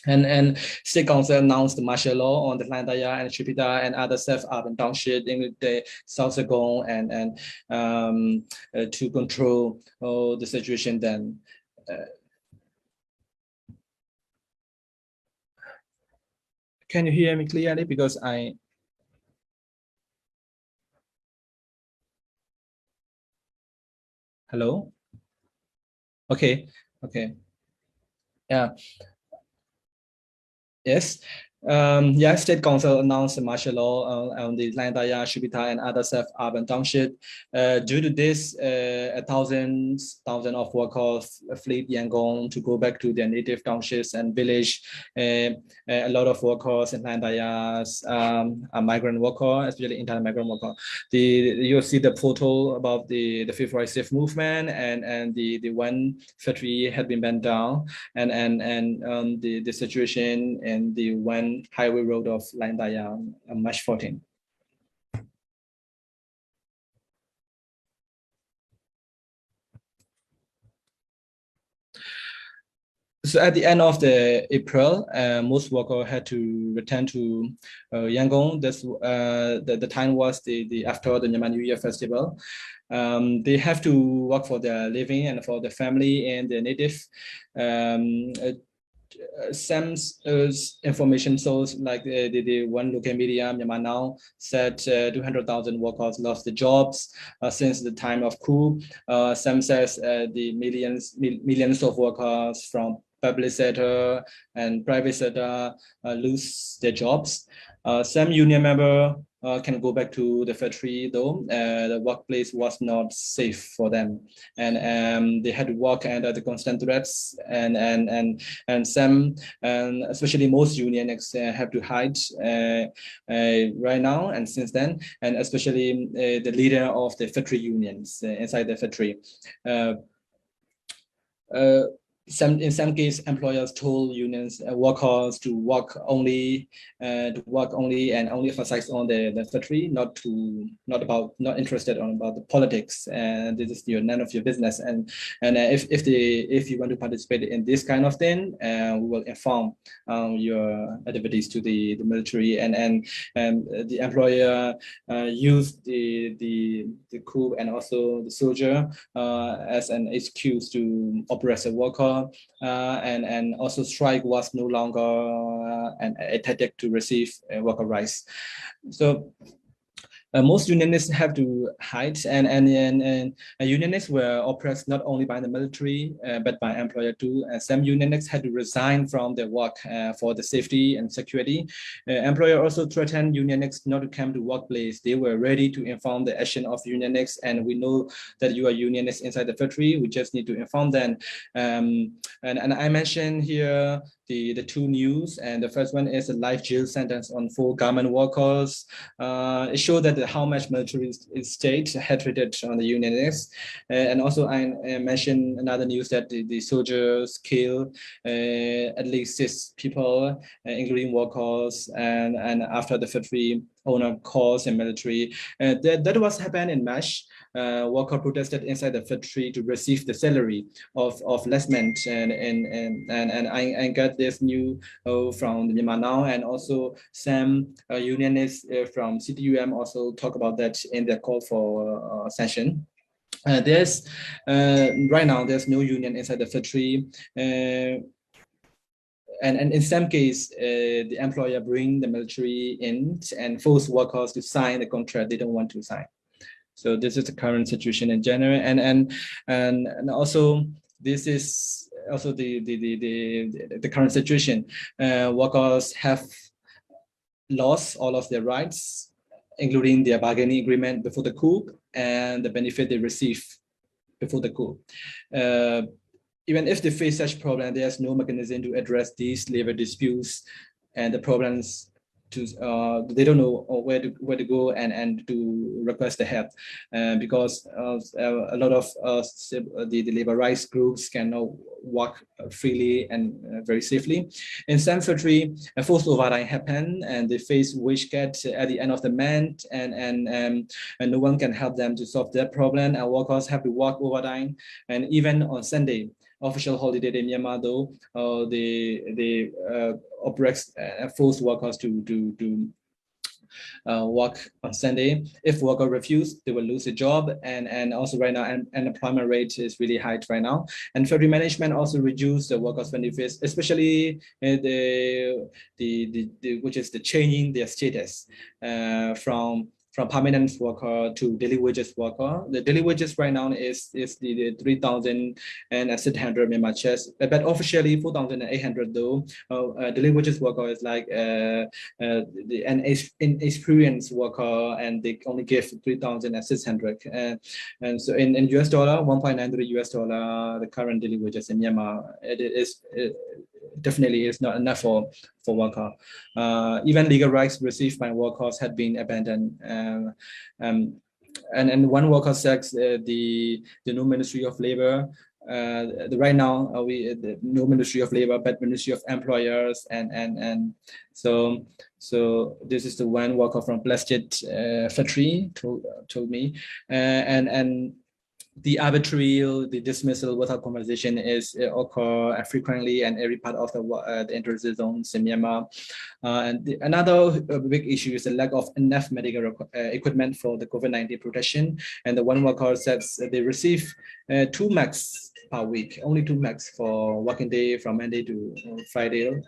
And State Council announced martial law on the Landaya and Shubita and other self-urban township in the South Saigon, and to control the situation then. Can you hear me clearly? Because Hello? Okay. Yeah. Yes. State Council announced martial law on the Landaya, Shubita, and other self-urban township. Due to this, thousands of workers fled Yangon to go back to their native townships and village. A lot of workers in Landaya are migrant workers, especially internal migrant workers. You'll see the photo about the February Safe movement, and the one factory had been burned down, and the situation in the one highway road of Landaya on March 14. So at the end of the April, most workers had to return to Yangon. That's the time was the after the Myanmar New Year festival. They have to work for their living and for their family and their native. Some information source like the one local media, Myanmar Now, said 200,000 workers lost their jobs since the time of coup. Some says the millions of workers from public sector and private sector lose their jobs. Some union member can go back to the factory, though the workplace was not safe for them, and they had to work under the constant threats, and some, especially most unions, have to hide right now and since then, and especially the leader of the factory unions inside the factory. in some cases, employers told unions workers to work only and only emphasize on the factory, not interested on about the politics. And this is none of your business. And if you want to participate in this kind of thing, we will inform your activities to the military. And the employer used the coup and also the soldier as an excuse to oppress a worker. And also strike was no longer a tactic to receive worker rights. So most unionists have to hide, and unionists were oppressed not only by the military but by employer too. Some unionists had to resign from their work for the safety and security. Employer also threatened unionists not to come to workplace. They were ready to inform the action of unionists, and we know that you are unionists inside the factory. We just need to inform them. And I mentioned here the two news, and the first one is a life jail sentence on 4 garment workers. It showed that how much military state hatred on the unionists. And also I mentioned another news that the soldiers killed at least 6 people, including workers, and after the factory owner calls and military. That was happened in March. Worker protested inside the factory to receive the salary of less men, and I got this news from Myanmar Now, and also some unionists from CTUM also talk about that in their call for sanction. There's right now there's no union inside the factory. And in some case, the employer bring the military in and force workers to sign the contract they don't want to sign. So this is the current situation in general, and also this is also the current situation. Workers have lost all of their rights, including their bargaining agreement before the coup and the benefit they receive before the coup. Even if they face such problem, there's no mechanism to address these labor disputes and the problems. They don't know where to go and to request the help, because a lot of the labor rights groups cannot work freely and very safely. In some factory, a forced overtime happened, and they face wage cut at the end of the month, and no one can help them to solve that problem. And workers have to work overtime, and even on Sunday, official holiday in Myanmar, though, they operates force workers to work on Sunday. If worker refuse, they will lose a job, and also right now unemployment rate is really high right now. And factory management also reduce the workers' benefits, especially which is the changing their status from permanent worker to daily wages worker. The daily wages right now is the 3,600 Myanmar chess, but officially 4,800 though. Daily wages worker is like an inexperienced worker, and they only give 3,600. And so in US dollar, 1.93 US dollar, the current daily wages in Myanmar, it definitely is not enough for worker. Even legal rights received by workers had been abandoned. And one worker says the new Ministry of Labor. Right now no Ministry of Labor, but Ministry of Employers, and so this is the one worker from Plastic factory told me, and the dismissal without compensation is occur frequently and every part of the interdisciplinary zones in Myanmar. Another big issue is the lack of enough medical equipment for the COVID-19 protection. And the one worker says they receive 2 max per week, only 2 max for working day from Monday to Friday.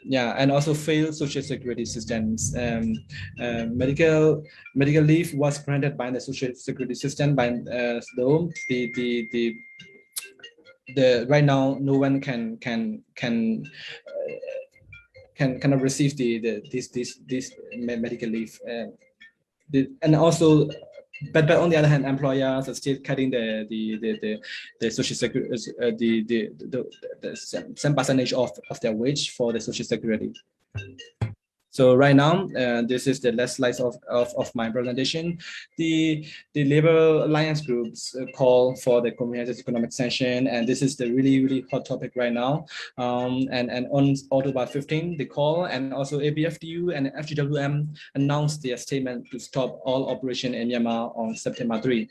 Yeah, and also failed social security systems. Medical leave was granted by the social security system, by though the right now no one can receive this medical leave, and also. But on the other hand, employers are still cutting the social security, some percentage of their wage for the social security. So right now, this is the last slide of my presentation. The Labor Alliance groups call for the comprehensive economic sanction, and this is the really hot topic right now. And on October 15, the call and also ABFDU and FGWM announced their statement to stop all operation in Myanmar on September 3.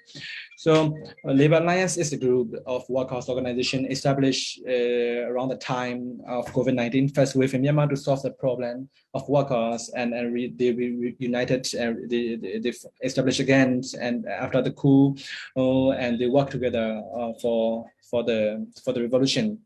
So Labor Alliance is a group of workers organization established around the time of COVID-19 first wave in Myanmar to solve the problem of workers, and they reunited and they established again and after the coup, and they work together for the revolution.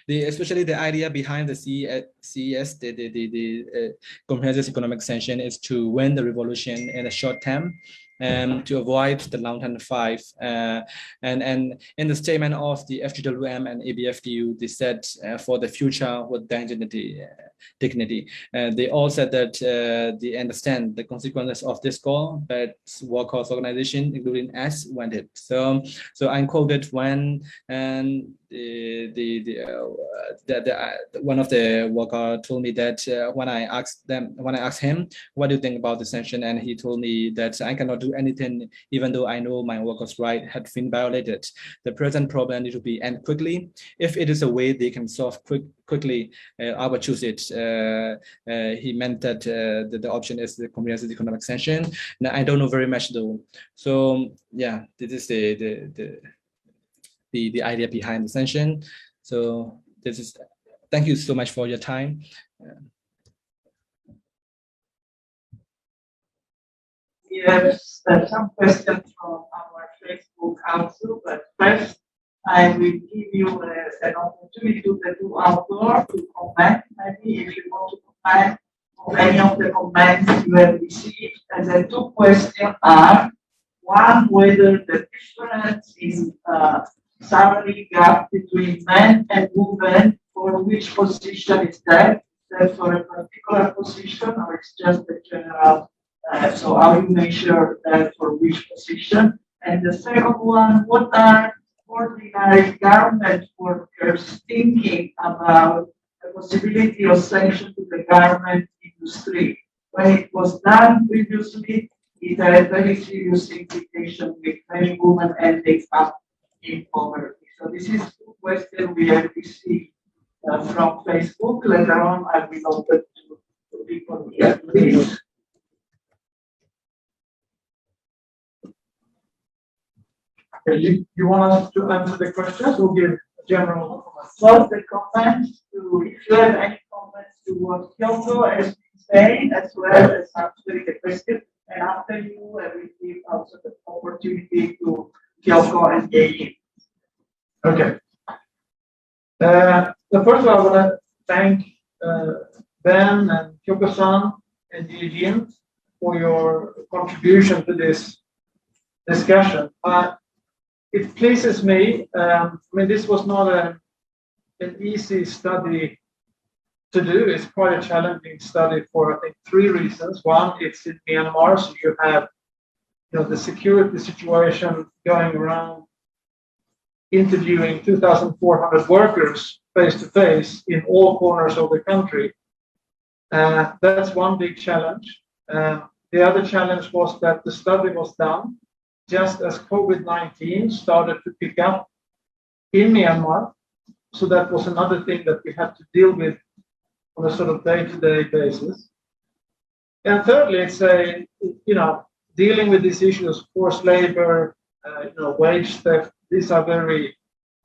Especially the idea behind the CES, the comprehensive economic sanction, is to win the revolution in a short term and to avoid the long-term fight. And in the statement of the FGWM and ABFDU, they said for the future with dignity. They all said that they understand the consequences of this call, but workers' organization, including us, wanted. So I'm quoted when one of the worker told me that when I asked him, what do you think about the sanction, and he told me that I cannot do anything even though I know my workers' right had been violated. The present problem needs to be end quickly. If it is a way they can solve quickly, I would choose it. He meant that the option is the comprehensive economic sanction. Now, I don't know very much though. So yeah, this is the idea behind the sanction. So this is, thank you so much for your time. Yes, there's some questions from our Facebook also, but first I will give you an opportunity to the two authors to comment, maybe if you want to comment on any of the comments you have received. And the two questions are, one, whether the difference in salary gap between men and women, for which position is that? Is that for a particular position or it's just a general? So how you measure that for which position? And the second one, what are ordinary garment workers thinking about the possibility of sanction to the garment industry? When it was done previously, it had a very serious implication with many women ending up in poverty. So this is two questions we have received from Facebook. Later on, I will open to people here, please. Okay, you want us to answer the questions or give general comments? Well, the comments to, if you have any comments to what Kyoko has been saying, as well as answering the question, and after you, I will give also the opportunity to Kyoko and Yint. Okay. The first one, I want to thank Ben and Kyoko-san and Yint for your contribution to this discussion. It pleases me. I mean, this was not an easy study to do. It's quite a challenging study for, I think, three reasons. One, it's in Myanmar, so you have the security situation going around, interviewing 2,400 workers face to face in all corners of the country. That's one big challenge. The other challenge was that the study was done just as COVID-19 started to pick up in Myanmar. So that was another thing that we had to deal with on a sort of day-to-day basis. And thirdly, it's dealing with these issues, forced labor, wage theft. These are very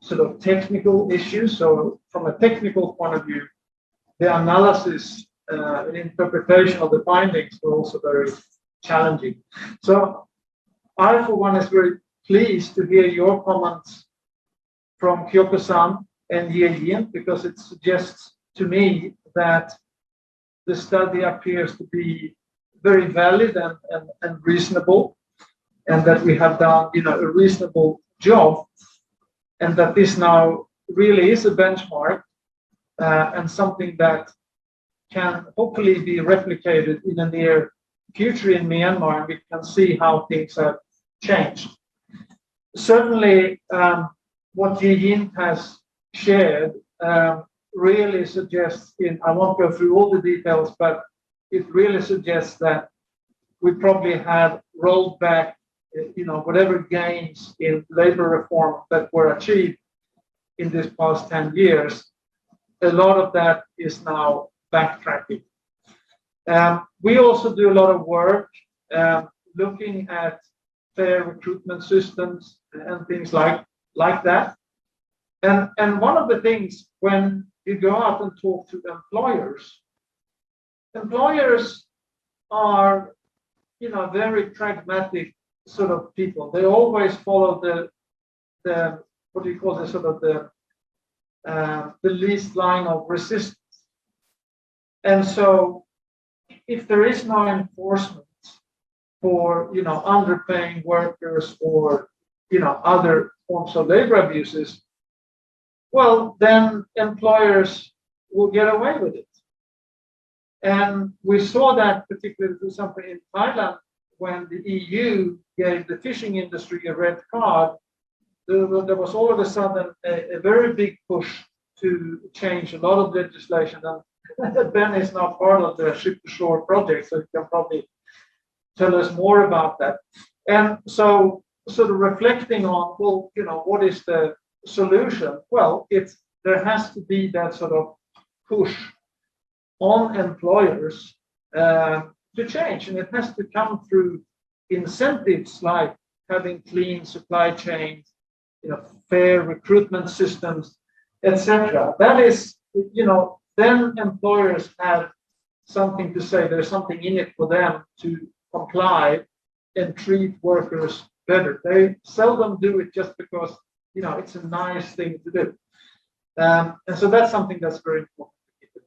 sort of technical issues. So from a technical point of view, the analysis and interpretation of the findings were also very challenging. So I, for one, is very pleased to hear your comments from Kyoko-san and Yint, because it suggests to me that the study appears to be very valid and reasonable, and that we have done a reasonable job, and that this now really is a benchmark and something that can hopefully be replicated in the near future in Myanmar, and we can see how things have changed. Certainly, what Yint has shared really suggests I won't go through all the details, but it really suggests that we probably have rolled back, whatever gains in labor reform that were achieved in this past 10 years. A lot of that is now backtracking. We also do a lot of work looking at fair recruitment systems and things like that. And one of the things when you go out and talk to employers are, very pragmatic sort of people. They always follow the what do you call this, sort of the least line of resistance. And so if there is no enforcement for, underpaying workers or, other forms of labor abuses, well, then employers will get away with it. And we saw that particularly through something in Thailand when the EU gave the fishing industry a red card. There was all of a sudden a very big push to change a lot of legislation. And Ben is now part of the Ship to Shore project, so he can probably tell us more about that. And so sort of reflecting on, well, what is the solution? Well, there has to be that sort of push on employers to change, and it has to come through incentives like having clean supply chains, fair recruitment systems, etc. That is, then employers have something to say. There's something in it for them to comply and treat workers better. They seldom do it just because, it's a nice thing to do. And so that's something that's very important to keep in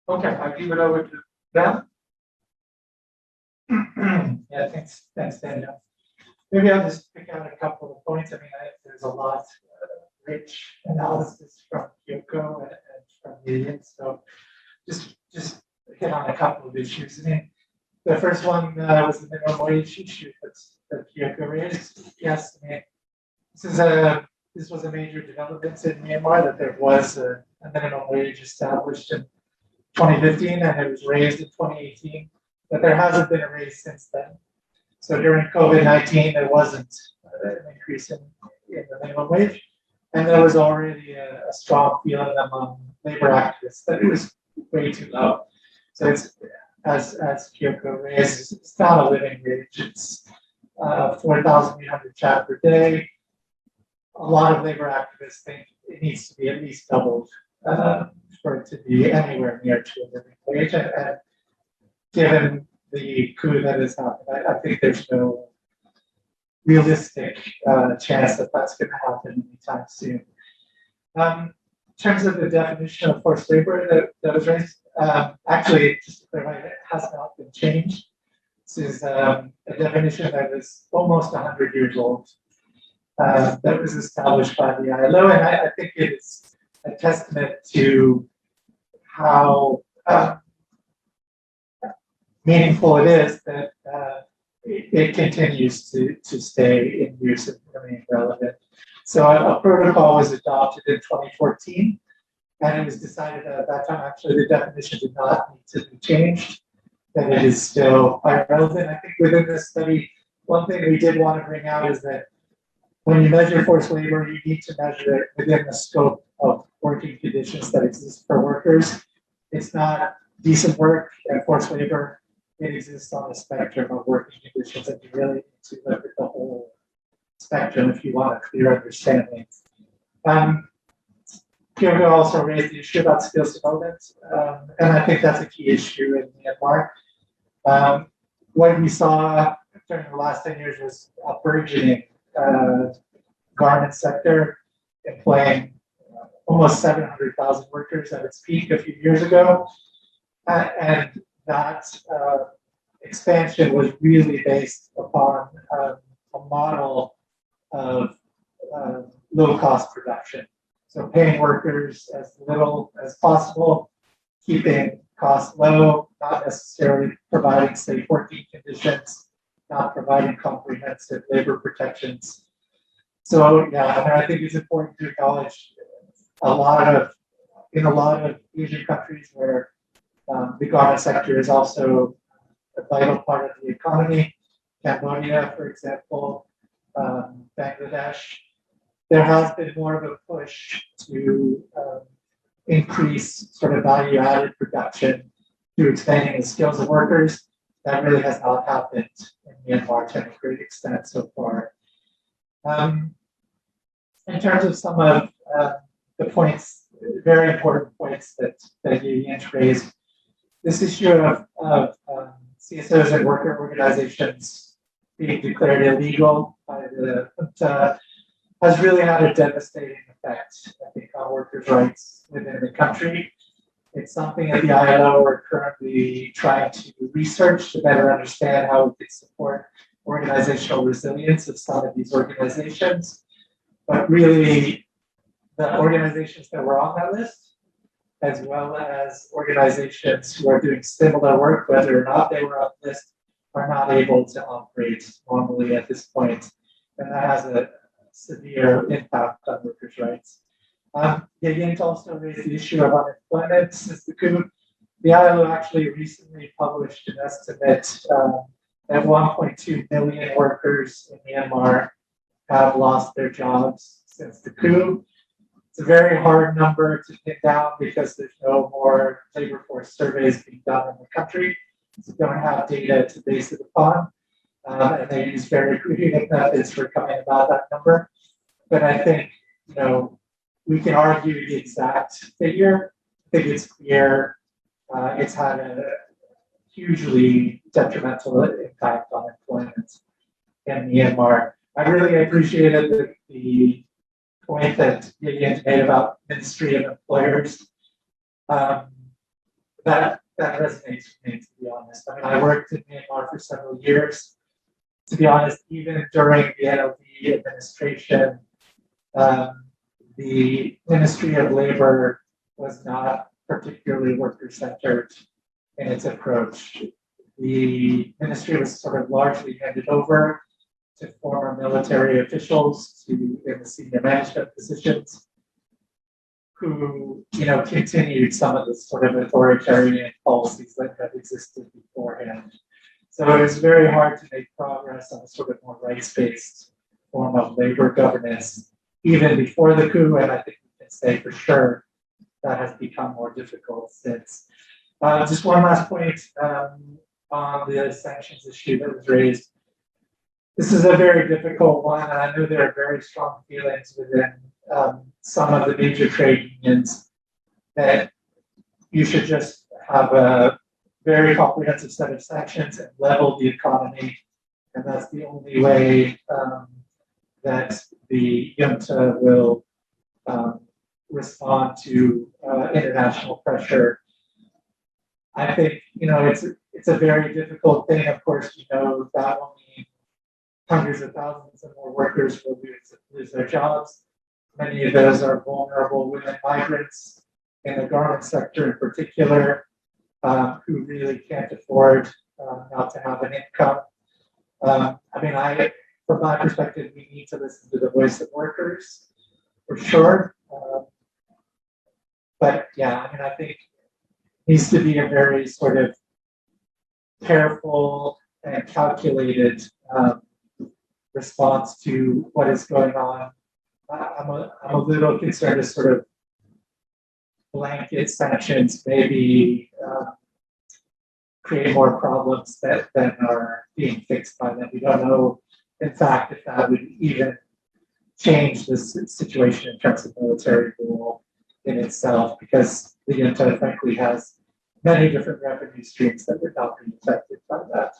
mind. Okay, I give it over to Ben. Yeah, thanks, Daniel. Maybe I'll just pick out a couple of points. I mean, there's a lot rich analysis from Kyoko and from Yint, so just hit on a couple of issues. I mean, the first one was the minimum wage issue that Kyoko raised. Yes, I mean, this was a major development in Myanmar, that there was a minimum wage established in 2015 and it was raised in 2018, but there hasn't been a raise since then. So during COVID-19, there wasn't an increase in the minimum wage, and there was already a strong feeling among labor activists that it was way too low. So it's, as Kyoko raised, it's not a living wage. It's 4,800 kyat per day. A lot of labor activists think it needs to be at least doubled for it to be anywhere near to a living wage. And given the coup that has happened, I think there's no realistic chance that that's going to happen anytime soon. In terms of the definition of forced labor that was raised, actually, just to clarify, it has not been changed. This is a definition that is almost 100 years old. That was established by the ILO, and I think it is a testament to how meaningful it is that it continues to stay in use and remain relevant. So a protocol was adopted in 2014, and it was decided that at that time, actually, the definition did not need to be changed, that it is still quite relevant. I think within this study, one thing we did want to bring out is that when you measure forced labor, you need to measure it within the scope of working conditions that exist for workers. It's not decent work and forced labor. It exists on a spectrum of working conditions, and you really need to look at the whole spectrum if you want a clear understanding. Kyoko also raised the issue about skills development, and I think that's a key issue in Myanmar. What we saw during the last 10 years was a burgeoning garment sector, employing almost 700,000 workers at its peak a few years ago, and that expansion was really based upon a model of low-cost production. So paying workers as little as possible, keeping costs low, not necessarily providing safe working conditions, not providing comprehensive labor protections. So yeah, I think it's important to acknowledge a lot of in a lot of Asian countries where the garment sector is also a vital part of the economy. Cambodia, for example, Bangladesh, there has been more of a push to increase sort of value-added production through expanding the skills of workers. That really has not happened in Myanmar to a great extent so far. In terms of some of the points, very important points that Yint raised, this issue of CSOs and worker organizations being declared illegal by the junta has really had a devastating effect, I think, on workers' rights within the country. It's something at the ILO we're currently trying to research to better understand how we can support organizational resilience of some of these organizations. But really, the organizations that were on that list, as well as organizations who are doing similar work, whether or not they were on the list, are not able to operate normally at this point. And that has a severe impact on workers' rights. Yint also raised the issue of unemployment since the coup. The ILO actually recently published an estimate that 1.2 million workers in Myanmar have lost their jobs since the coup. It's a very hard number to pin down because there's no more labor force surveys being done in the country. So we don't have data to base it upon. And they use very creative methods for coming about that number. But I think, we can argue the exact figure. I think it's clear it's had a hugely detrimental impact on employment in Myanmar. I really appreciated the point that Yint made about Ministry of Employers. That resonates with me, to be honest. I mean, I worked in Myanmar for several years. To be honest, even during the NLD administration, the Ministry of Labor was not particularly worker-centered in its approach. The ministry was sort of largely handed over to former military officials in the senior management positions who, continued some of the sort of authoritarian policies that had existed beforehand. So it was very hard to make progress on a sort of more rights-based form of labor governance even before the coup, and I think we can say for sure that has become more difficult since. Just one last point on the sanctions issue that was raised. This is a very difficult one, and I know there are very strong feelings within some of the major trade unions that you should just have a very comprehensive set of sanctions and level the economy, and that's the only way that the junta will respond to international pressure. I think it's a very difficult thing. Of course, that will mean hundreds of thousands of more workers will lose their jobs. Many of those are vulnerable women migrants in the garment sector in particular, who really can't afford not to have an income. From my perspective, we need to listen to the voice of workers, for sure. But yeah, I think it needs to be a very sort of careful and calculated response to what is going on. I'm a little concerned as sort of blanket sanctions maybe create more problems than are being fixed by them. We don't know, in fact, if that would even change this situation in terms of military rule in itself, because the junta frankly has many different revenue streams that would not be affected by that.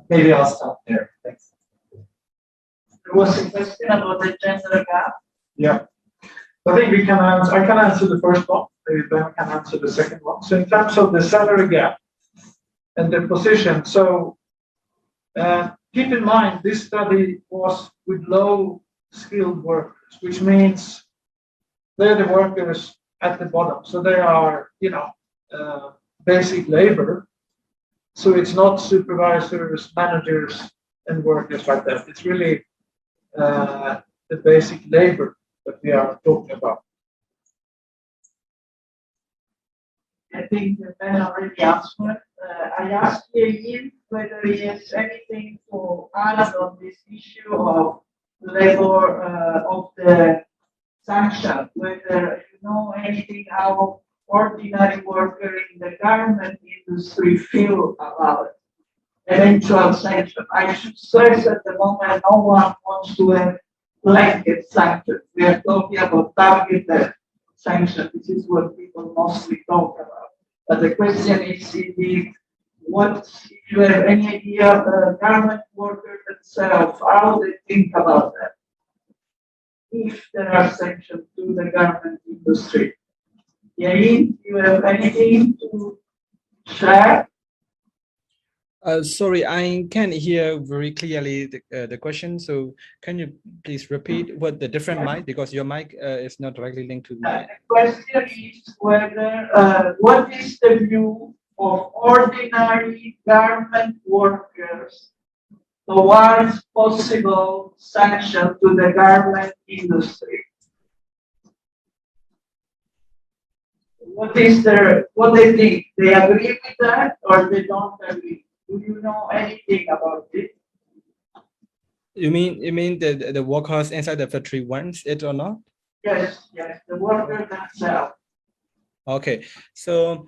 Maybe I'll stop there. Thanks. There was a question about the gender gap. Yeah. I think I can answer the first one, maybe Ben can answer the second one. So in terms of the salary gap and the position, so keep in mind this study was with low skilled workers, which means they're the workers at the bottom. So they are, basic labor. So it's not supervisors, managers, and workers like that. It's really the basic labor that we are talking about. I think the man already answered. I asked Yint whether he has anything to add on this issue of labor of the sanction, whether you know anything how ordinary workers in the garment industry feel about eventual sanction. I should stress at the moment no one wants to have blanket sanctions. We are talking about targeted sanctions. This is what people mostly talk about. But the question is indeed, if you have any idea of the garment workers themselves, how they think about that, if there are sanctions to the garment industry. Yint, you have anything to share? Sorry, I can't hear very clearly the question. So can you please repeat what the different mic, because your mic is not directly linked to mine. The question is whether what is the view of ordinary garment workers towards possible sanction to the garment industry? What they think? They agree with that or they don't agree? Do you know anything about it? You mean the workers inside the factory wants it or not? Yes, the workers themselves. Okay, so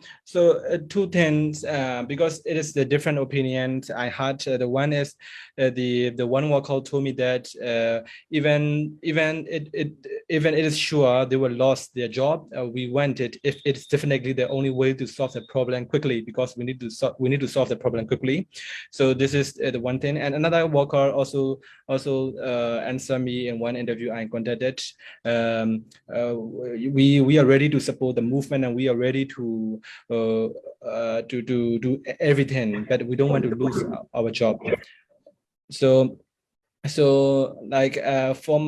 two things, because it is the different opinions I had. The one is the one worker told me that even it is sure they will lost their job. We want it if it's definitely the only way to solve the problem quickly, because we need to solve the problem quickly. So this is the one thing. And another worker also answered me in one interview I conducted. We are ready to support the movement, and we are ready to do everything, but we don't want to lose our job. So like for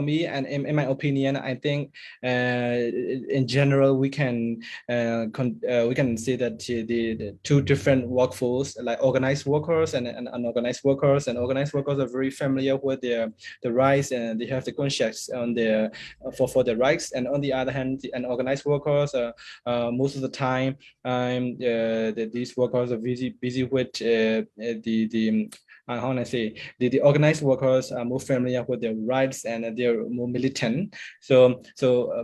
me and in my opinion, I think in general we can say that the two different workforce, like organized workers and unorganized workers, and organized workers are very familiar with the rights, and they have the conscience on their for the rights. And on the other hand, the unorganized workers most of the time these workers are busy with how can I say, the organized workers are more familiar with their rights and they're more militant. So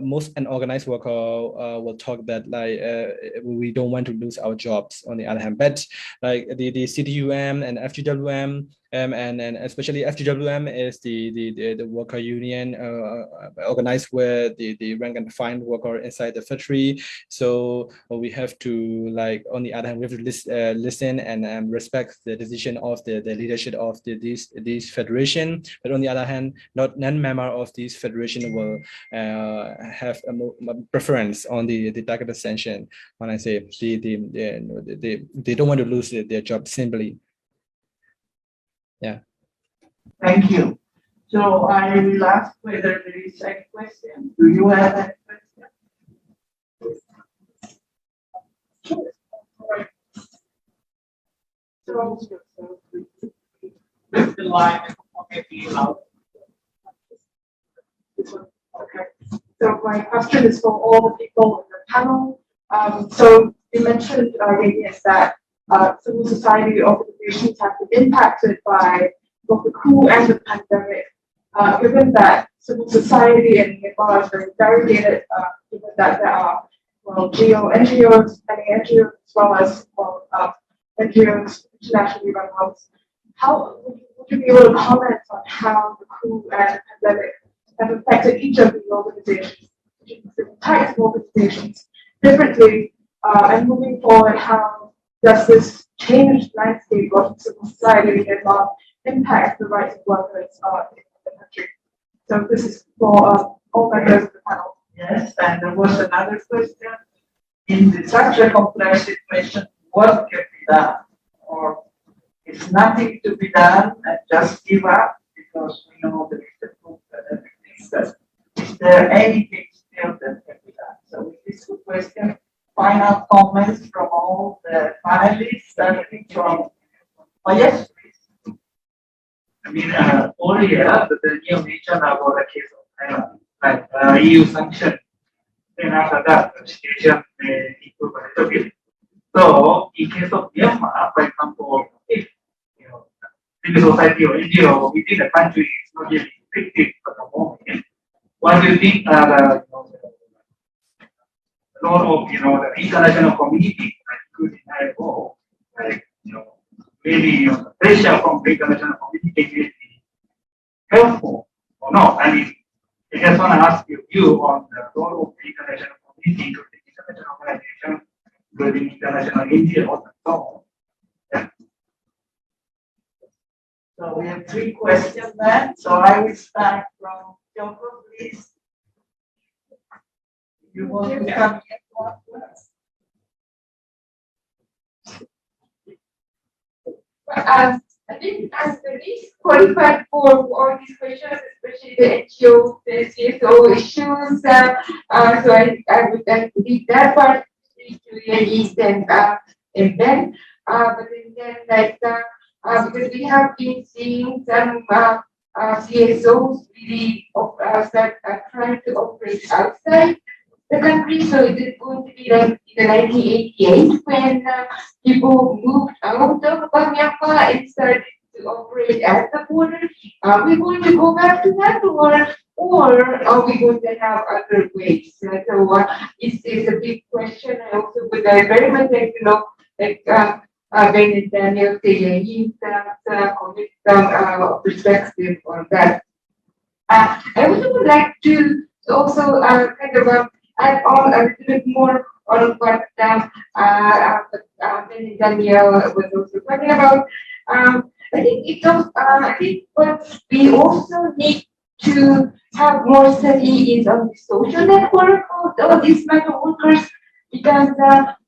most unorganized worker will talk that like we don't want to lose our jobs. On the other hand, but like the CTUM and FGWM. And especially FGWM is the worker union organized with the rank and file worker inside the factory. So we have to, like, on the other hand, we have to listen and respect the decision of the leadership of this federation. But on the other hand, non-member of this federation will have a preference on the targeted sanction. When I say they don't want to lose their job simply. Yeah. Thank you. So I will ask whether there is a question. Do you have a question? With the line out. Okay. So my question is for all the people in the panel. So you mentioned, yes, that civil society organizations have been impacted by both the coup and the pandemic. Given that civil society in Myanmar is very variegated, given that there are NGOs, many NGOs, as well as NGOs, internationally run ones, how would you be able to comment on how the coup and the pandemic have affected each of the organizations, different types of organizations, differently, and moving forward, how does this changed landscape of civil society in Myanmar impact the rights of workers in the country? So this is for all members of the panel. Yes, and there was another question. In such a complex situation, what can be done? Or is nothing to be done and just give up because we know there is the proof and everything? But is there anything still that can be done? So with this good question, final comments from all the panelists, starting from, yes, please. I mean, earlier the news mentioned about a case of like EU sanction then after that, the situation may improve a little bit. So, in case of Myanmar, for example, if civil society or NGO within the country is not yet effective at the moment, what do you think are the role of the international community, like including ILO, like maybe pressure from the international community may be helpful or not? I mean, I just want to ask your view on the role of the international community, including international organizations, including international NGOs and so on. Yeah. So we have 3 questions then. So I will start from Kyoko, please. You want to come first? I think as the least qualified for all these questions, especially the NGO, the CSO issues, so I would like to leave that part to Yint and Ben. But then because we have been seeing some CSOs really that are trying to operate outside the country. So it is going to be like in 1988 when people moved out of Myanmar and started to operate at the border. Are we going to go back to that, or are we going to have other ways? So it's a big question. I also would very much like to know, like Ben and Daniel say, comment some perspective on that. I also would like to also kind of add on a little bit more on what Ben and Daniel was also talking about. I think it's also, I think what we also need to have more study is on the social network of these migrant workers, because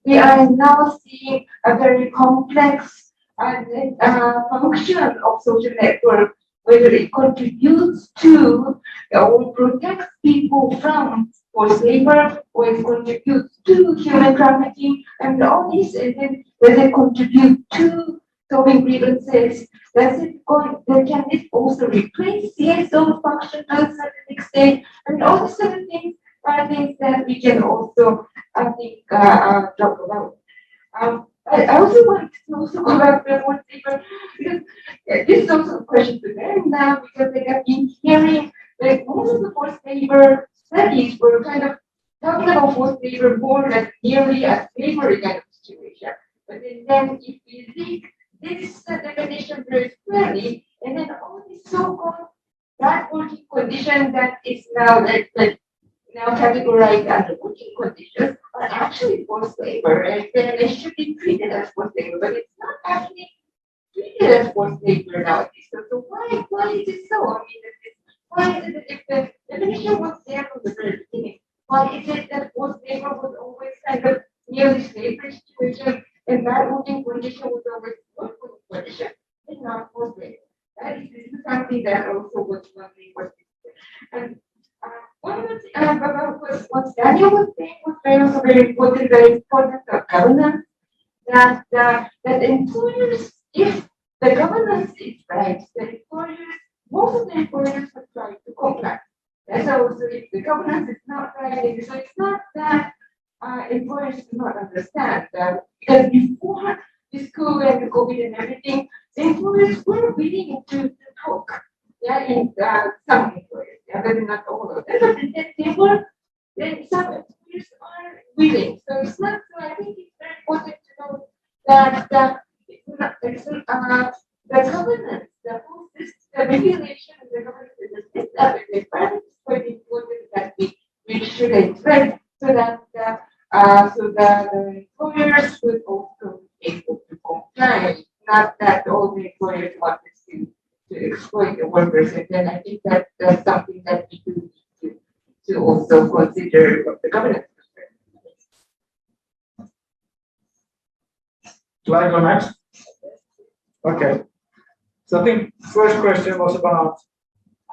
we are now seeing a very complex function of social network, whether it contributes to or protects people from forced labor, or it contributes to human trafficking, and all these, and then does it contribute to solving grievances? Can it also replace CSO function to a certain extent? And all these other things are things that we can also, I think, talk about. I also want to also go back to forced labor, because this is also a question to them now, because they have been hearing like most of the forced labor studies were kind of talking about forced labor more like nearly a slavery kind of situation. But then if we think this definition very clearly, and then all these so-called bad working conditions that is now now categorized under working conditions are actually forced labor, and then they should be treated as forced labor, but it's not actually treated as forced labor nowadays. So why is it so? I mean, why is it if the definition was there from the very beginning? Why is it that forced labor was always kind of nearly slavery situation, and bad working condition was always working condition, and not forced labor? This is something that also was wondering what is. And one of the about what Daniel was saying was very important of governance, that employers, if the governance is right, the employers, most of the employers would try to comply. And so if the governance is not right, so it's not that employers do not understand that, because before this school and the COVID and everything, the employers were willing to talk. Yeah, in some employers, yeah, but not all of them. But they were, then some employers are willing. So it's not, so I think it's very important to know that it's not, the governance, the whole system, the regulation of the governance is the system, the environment is quite important that we make sure that it's right, so that the employers would also be able to comply, not that all the employers want to exploit the workers. And then I think that that's something that we do need to also consider from the governance perspective. Do I go next? Okay. So I think first question was about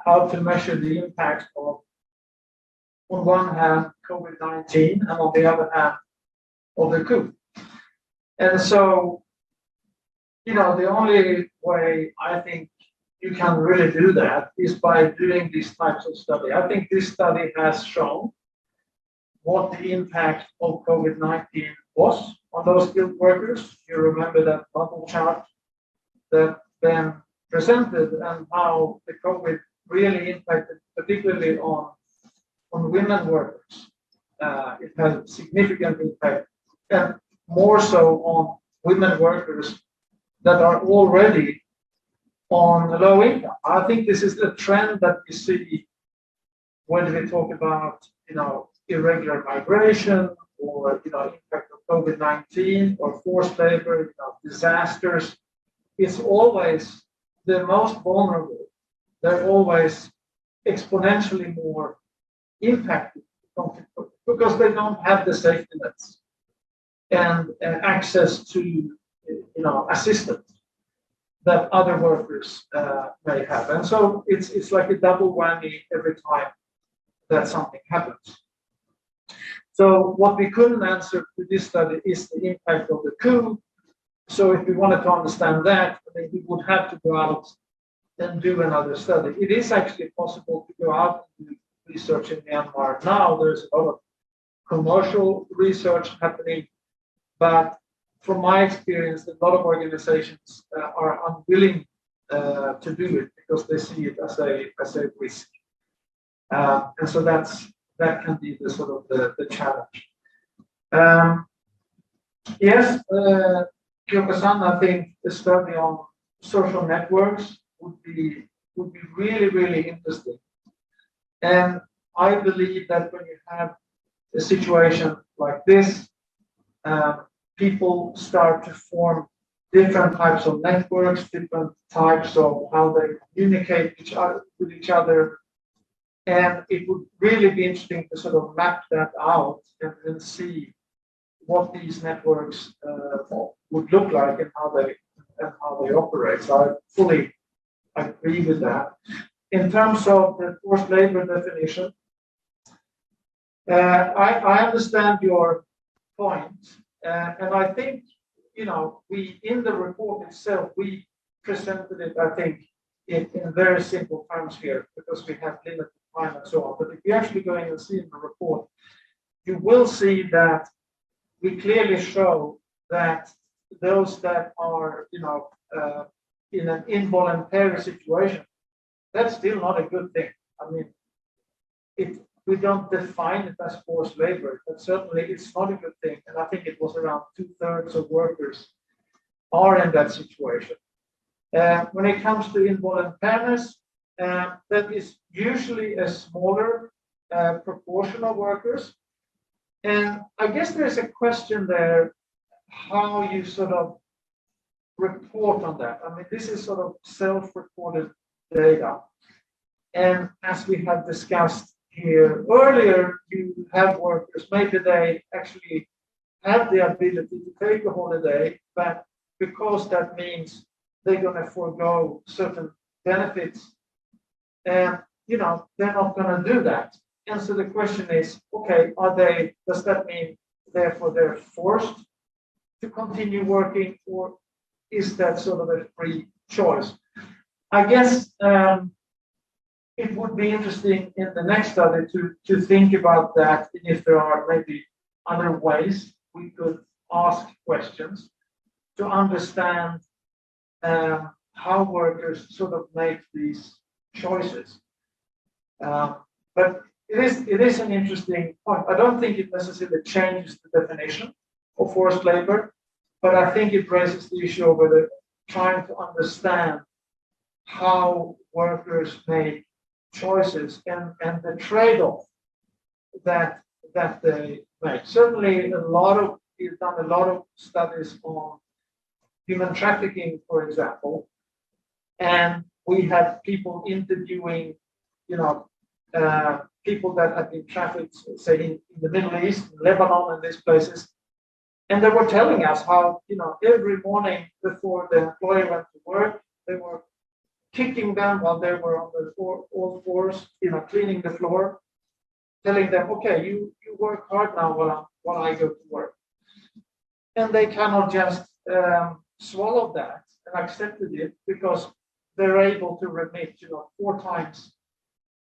how to measure the impact of, on one hand, COVID-19, and on the other hand, of the coup. And so, the only way I think you can really do that is by doing these types of study. I think this study has shown what the impact of COVID-19 was on those skilled workers. You remember that bubble chart that Ben presented, and how the COVID really impacted, particularly on women workers. It has significant impact, and more so on women workers that are already on low income. I think this is the trend that we see when we talk about, irregular migration, or, impact of COVID-19 or forced labor, disasters. It's always the most vulnerable. They're always exponentially more impacted because they don't have the safety nets and access to, assistance that other workers may have. And so it's like a double whammy every time that something happens. So what we couldn't answer to this study is the impact of the coup. So if we wanted to understand that, we would have to go out and do another study. It is actually possible to go out and do research in Myanmar now. There's a lot of commercial research happening, but from my experience, a lot of organizations are unwilling to do it because they see it as a risk. And so that can be the sort of the challenge. Yes, Kyoko-san, I think the study on social networks would be really, really interesting. And I believe that when you have a situation like this, people start to form different types of networks, different types of how they communicate with each other. And it would really be interesting to sort of map that out and see what these networks would look like and how they operate. So I fully agree with that. In terms of the forced labor definition, I understand your point, and I think we in the report itself we presented it, I think, in very simple terms here because we have limited time and so on. But if you actually go in and see in the report, you will see that we clearly show that those that are in an involuntary situation, that's still not a good thing. I mean, we don't define it as forced labor, but certainly it's not a good thing. And I think it was around 2/3 of workers are in that situation. When it comes to involuntariness, that is usually a smaller proportion of workers. And I guess there's a question there, how you sort of report on that. I mean, this is sort of self-reported data. And as we have discussed here earlier, you have workers, maybe they actually have the ability to take a holiday, but because that means they're going to forego certain benefits, and they're not going to do that. And so the question is, okay, does that mean therefore they're forced to continue working, or is that sort of a free choice? I guess it would be interesting in the next study to think about that, and if there are maybe other ways we could ask questions to understand how workers sort of make these choices. But it is an interesting point. I don't think it necessarily changes the definition of forced labor, but I think it raises the issue of whether trying to understand how workers make choices and the trade-off that they make. Certainly, we've done a lot of studies on human trafficking, for example, and we had people interviewing, people that had been trafficked, say in the Middle East, Lebanon, and these places, and they were telling us how, every morning before the employer went to work, they were kicking them while they were on the all fours, cleaning the floor, telling them, okay, you work hard now while I go to work. And they cannot just swallow that and accepted it because they're able to remit, 4 times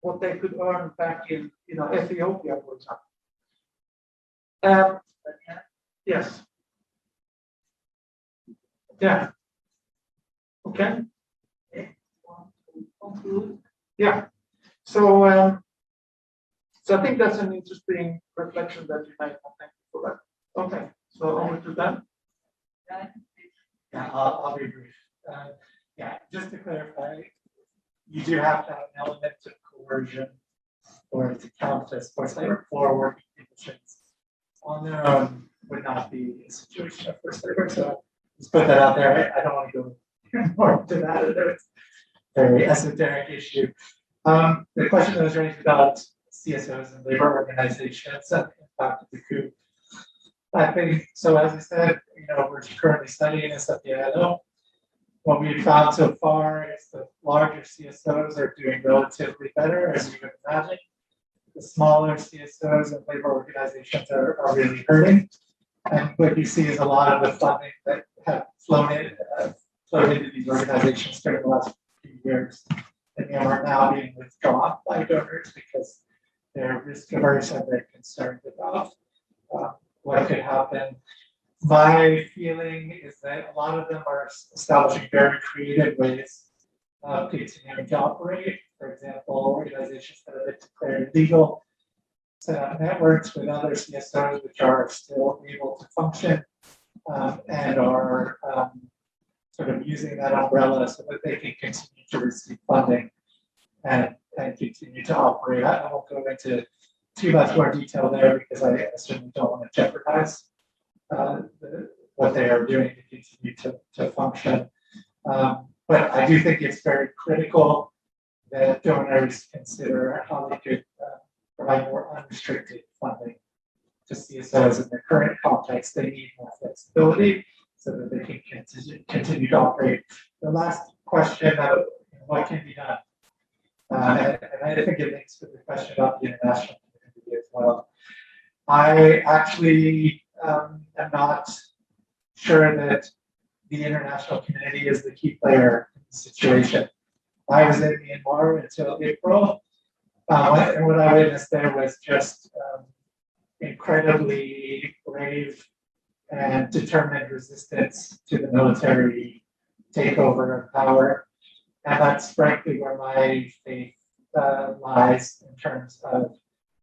what they could earn back in, Ethiopia, for example. Yes. Yeah. Okay. Yeah. So, so I think that's an interesting reflection that you made. Thank you for that. Okay. So over to them. Yeah, I'll be brief. Yeah, just to clarify, you do have to have an element of coercion or to count as forced labor for working conditions. On their own would not be a situation of forced labor. So just put that out there. I don't want to go more into that. It's a very esoteric issue. The question that was raised about CSOs and labor organizations and the impact of the coup. I think so. As I said, we're currently studying this at the ILO. What we've found so far is the larger CSOs are doing relatively better, as you would imagine. The smaller CSOs and labor organizations are really hurting. And what you see is a lot of the funding that have flowed into these organizations during the last few years and are now being withdrawn by donors because they're risk averse and they're concerned about what could happen. My feeling is that a lot of them are establishing very creative ways of continuing to operate. For example, organizations that have been declared illegal set up networks with other CSOs which are still able to function and are sort of using that umbrella so that they can continue to receive funding and continue to operate. I won't go into too much more detail there because I certainly don't want to jeopardize what they are doing to continue to function. But I do think it's very critical that donors consider how they could provide more unrestricted funding to CSOs in the current context. They need more flexibility so that they can continue to operate. The last question of what can be done. And I think it links to the question about the international community as well. I actually am not sure that the international community is the key player in the situation. I was in Myanmar until April, and what I witnessed there was just incredibly brave and determined resistance to the military takeover of power. And that's frankly where my faith lies in terms of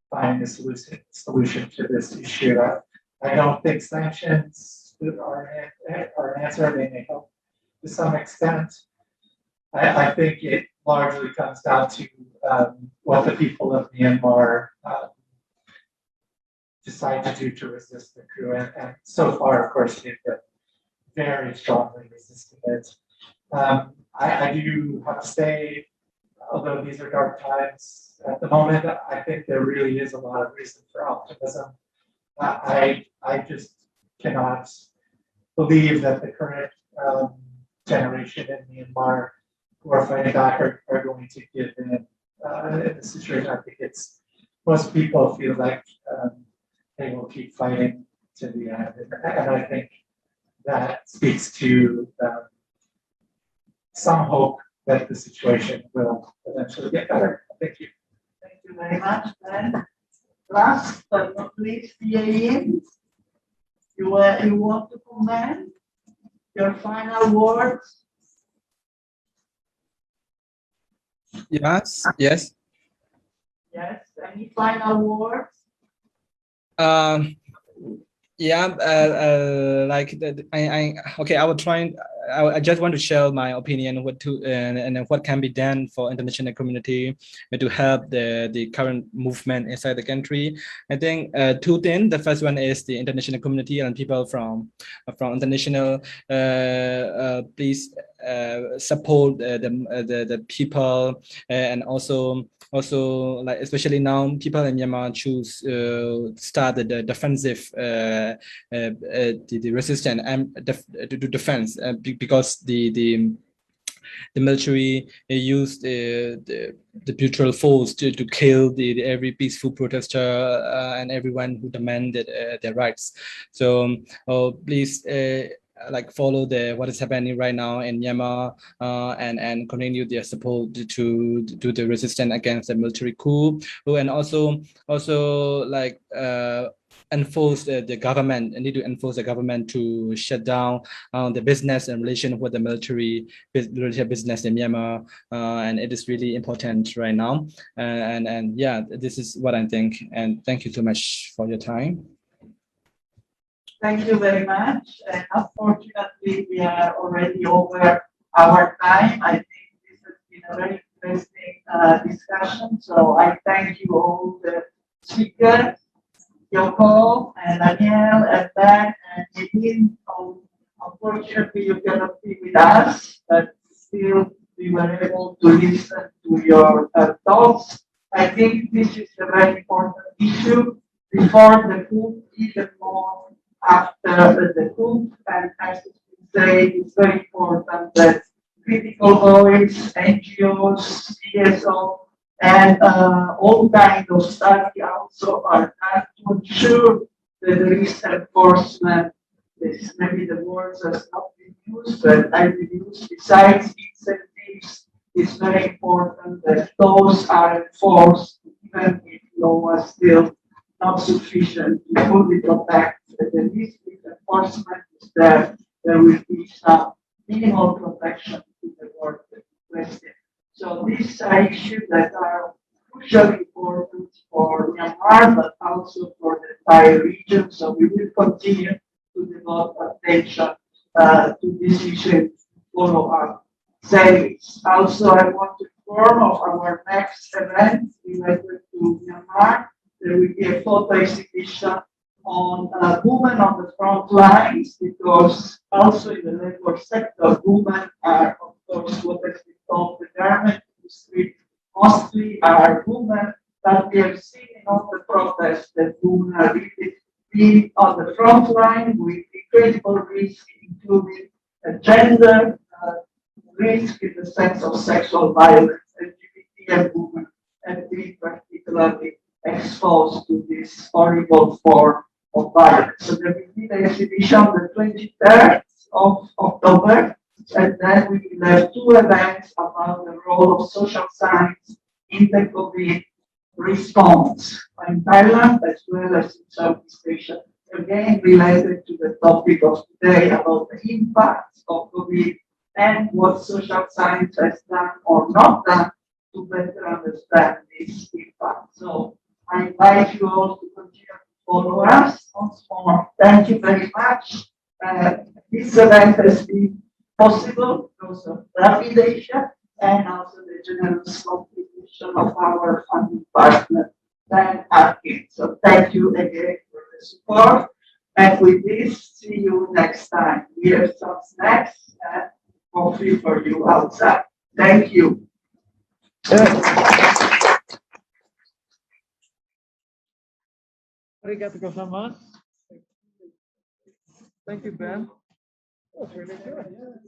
finding a solution to this issue. I don't think sanctions are an answer. They may help to some extent. I think it largely comes down to what the people of Myanmar decide to do to resist the coup. And so far, of course, they've been very strongly resisting it. I do have to say, although these are dark times at the moment, I think there really is a lot of reason for optimism. I just cannot believe that the current generation in Myanmar who are fighting back are going to give in the situation. I think most people feel like they will keep fighting to the end. And I think that speaks to some hope that the situation will eventually get better. Thank you. Thank you very much. And last but not least, Yint, you want to comment your final words? Yes. Yes. Any final words? Yeah, like okay. I will try. I just want to share my opinion and what can be done for international community to help the current movement inside the country. I think two things. The first one is the international community and people from international. Please support the people and also like especially now people in Myanmar choose start the defensive the resistance and to defense because the military used the brutal force to kill the every peaceful protester and everyone who demanded their rights. So please like follow what is happening right now in Myanmar, and continue their support to do the resistance against the military coup, and also like enforce the government, need to enforce the government to shut down the business and relation with the military business in Myanmar, and it is really important right now. And yeah, this is what I think. And thank you so much for your time. Thank you very much. And unfortunately, we are already over our time. I think this has been a very interesting discussion. So I thank you all the speakers, Kyoko and Daniel and Ben and Yint. Unfortunately, you cannot be with us, but still we were able to listen to your thoughts. I think this is a very important issue before the coup, even more after the coup. And as you say, it's very important that critical voice, NGOs, CSO, and all kinds of study also are done to ensure that there is enforcement. This maybe the words has not been used, but I will use besides incentives. It's very important that those are enforced, even if law is still not sufficient to fully protect. At least if enforcement is there, there will be some minimal protection to the workers question. So these are issues that are crucially important for Myanmar, but also for the entire region. So we will continue to devote attention to this issue, follow up series. Also, I want to inform of our next event related to Myanmar. There will be a photo exhibition on women on the front lines, because also in the labor sector, women are, of course, what has been called the garment industry, mostly are women, but we have seen in all the protests that women are really being on the front line with incredible risk, including gender risk in the sense of sexual violence, LGBT and women have been particularly exposed to this horrible form of violence. So there will be the exhibition on the 23rd of October, and then we will have two events about the role of social science in the COVID response in Thailand as well as in Southeast Asia. Again, related to the topic of today about the impacts of COVID and what social science has done or not done to better understand this impact. So I invite you all to continue to follow us once more. Thank you very much. This event has been possible because of Rapid Asia and also the generous contribution of our funding partner, Harkins. So thank you again for the support. And with this, see you next time. We have some snacks and coffee for you outside. Thank you. Arigato gozaimasu. Thank you, Ben. That was really good.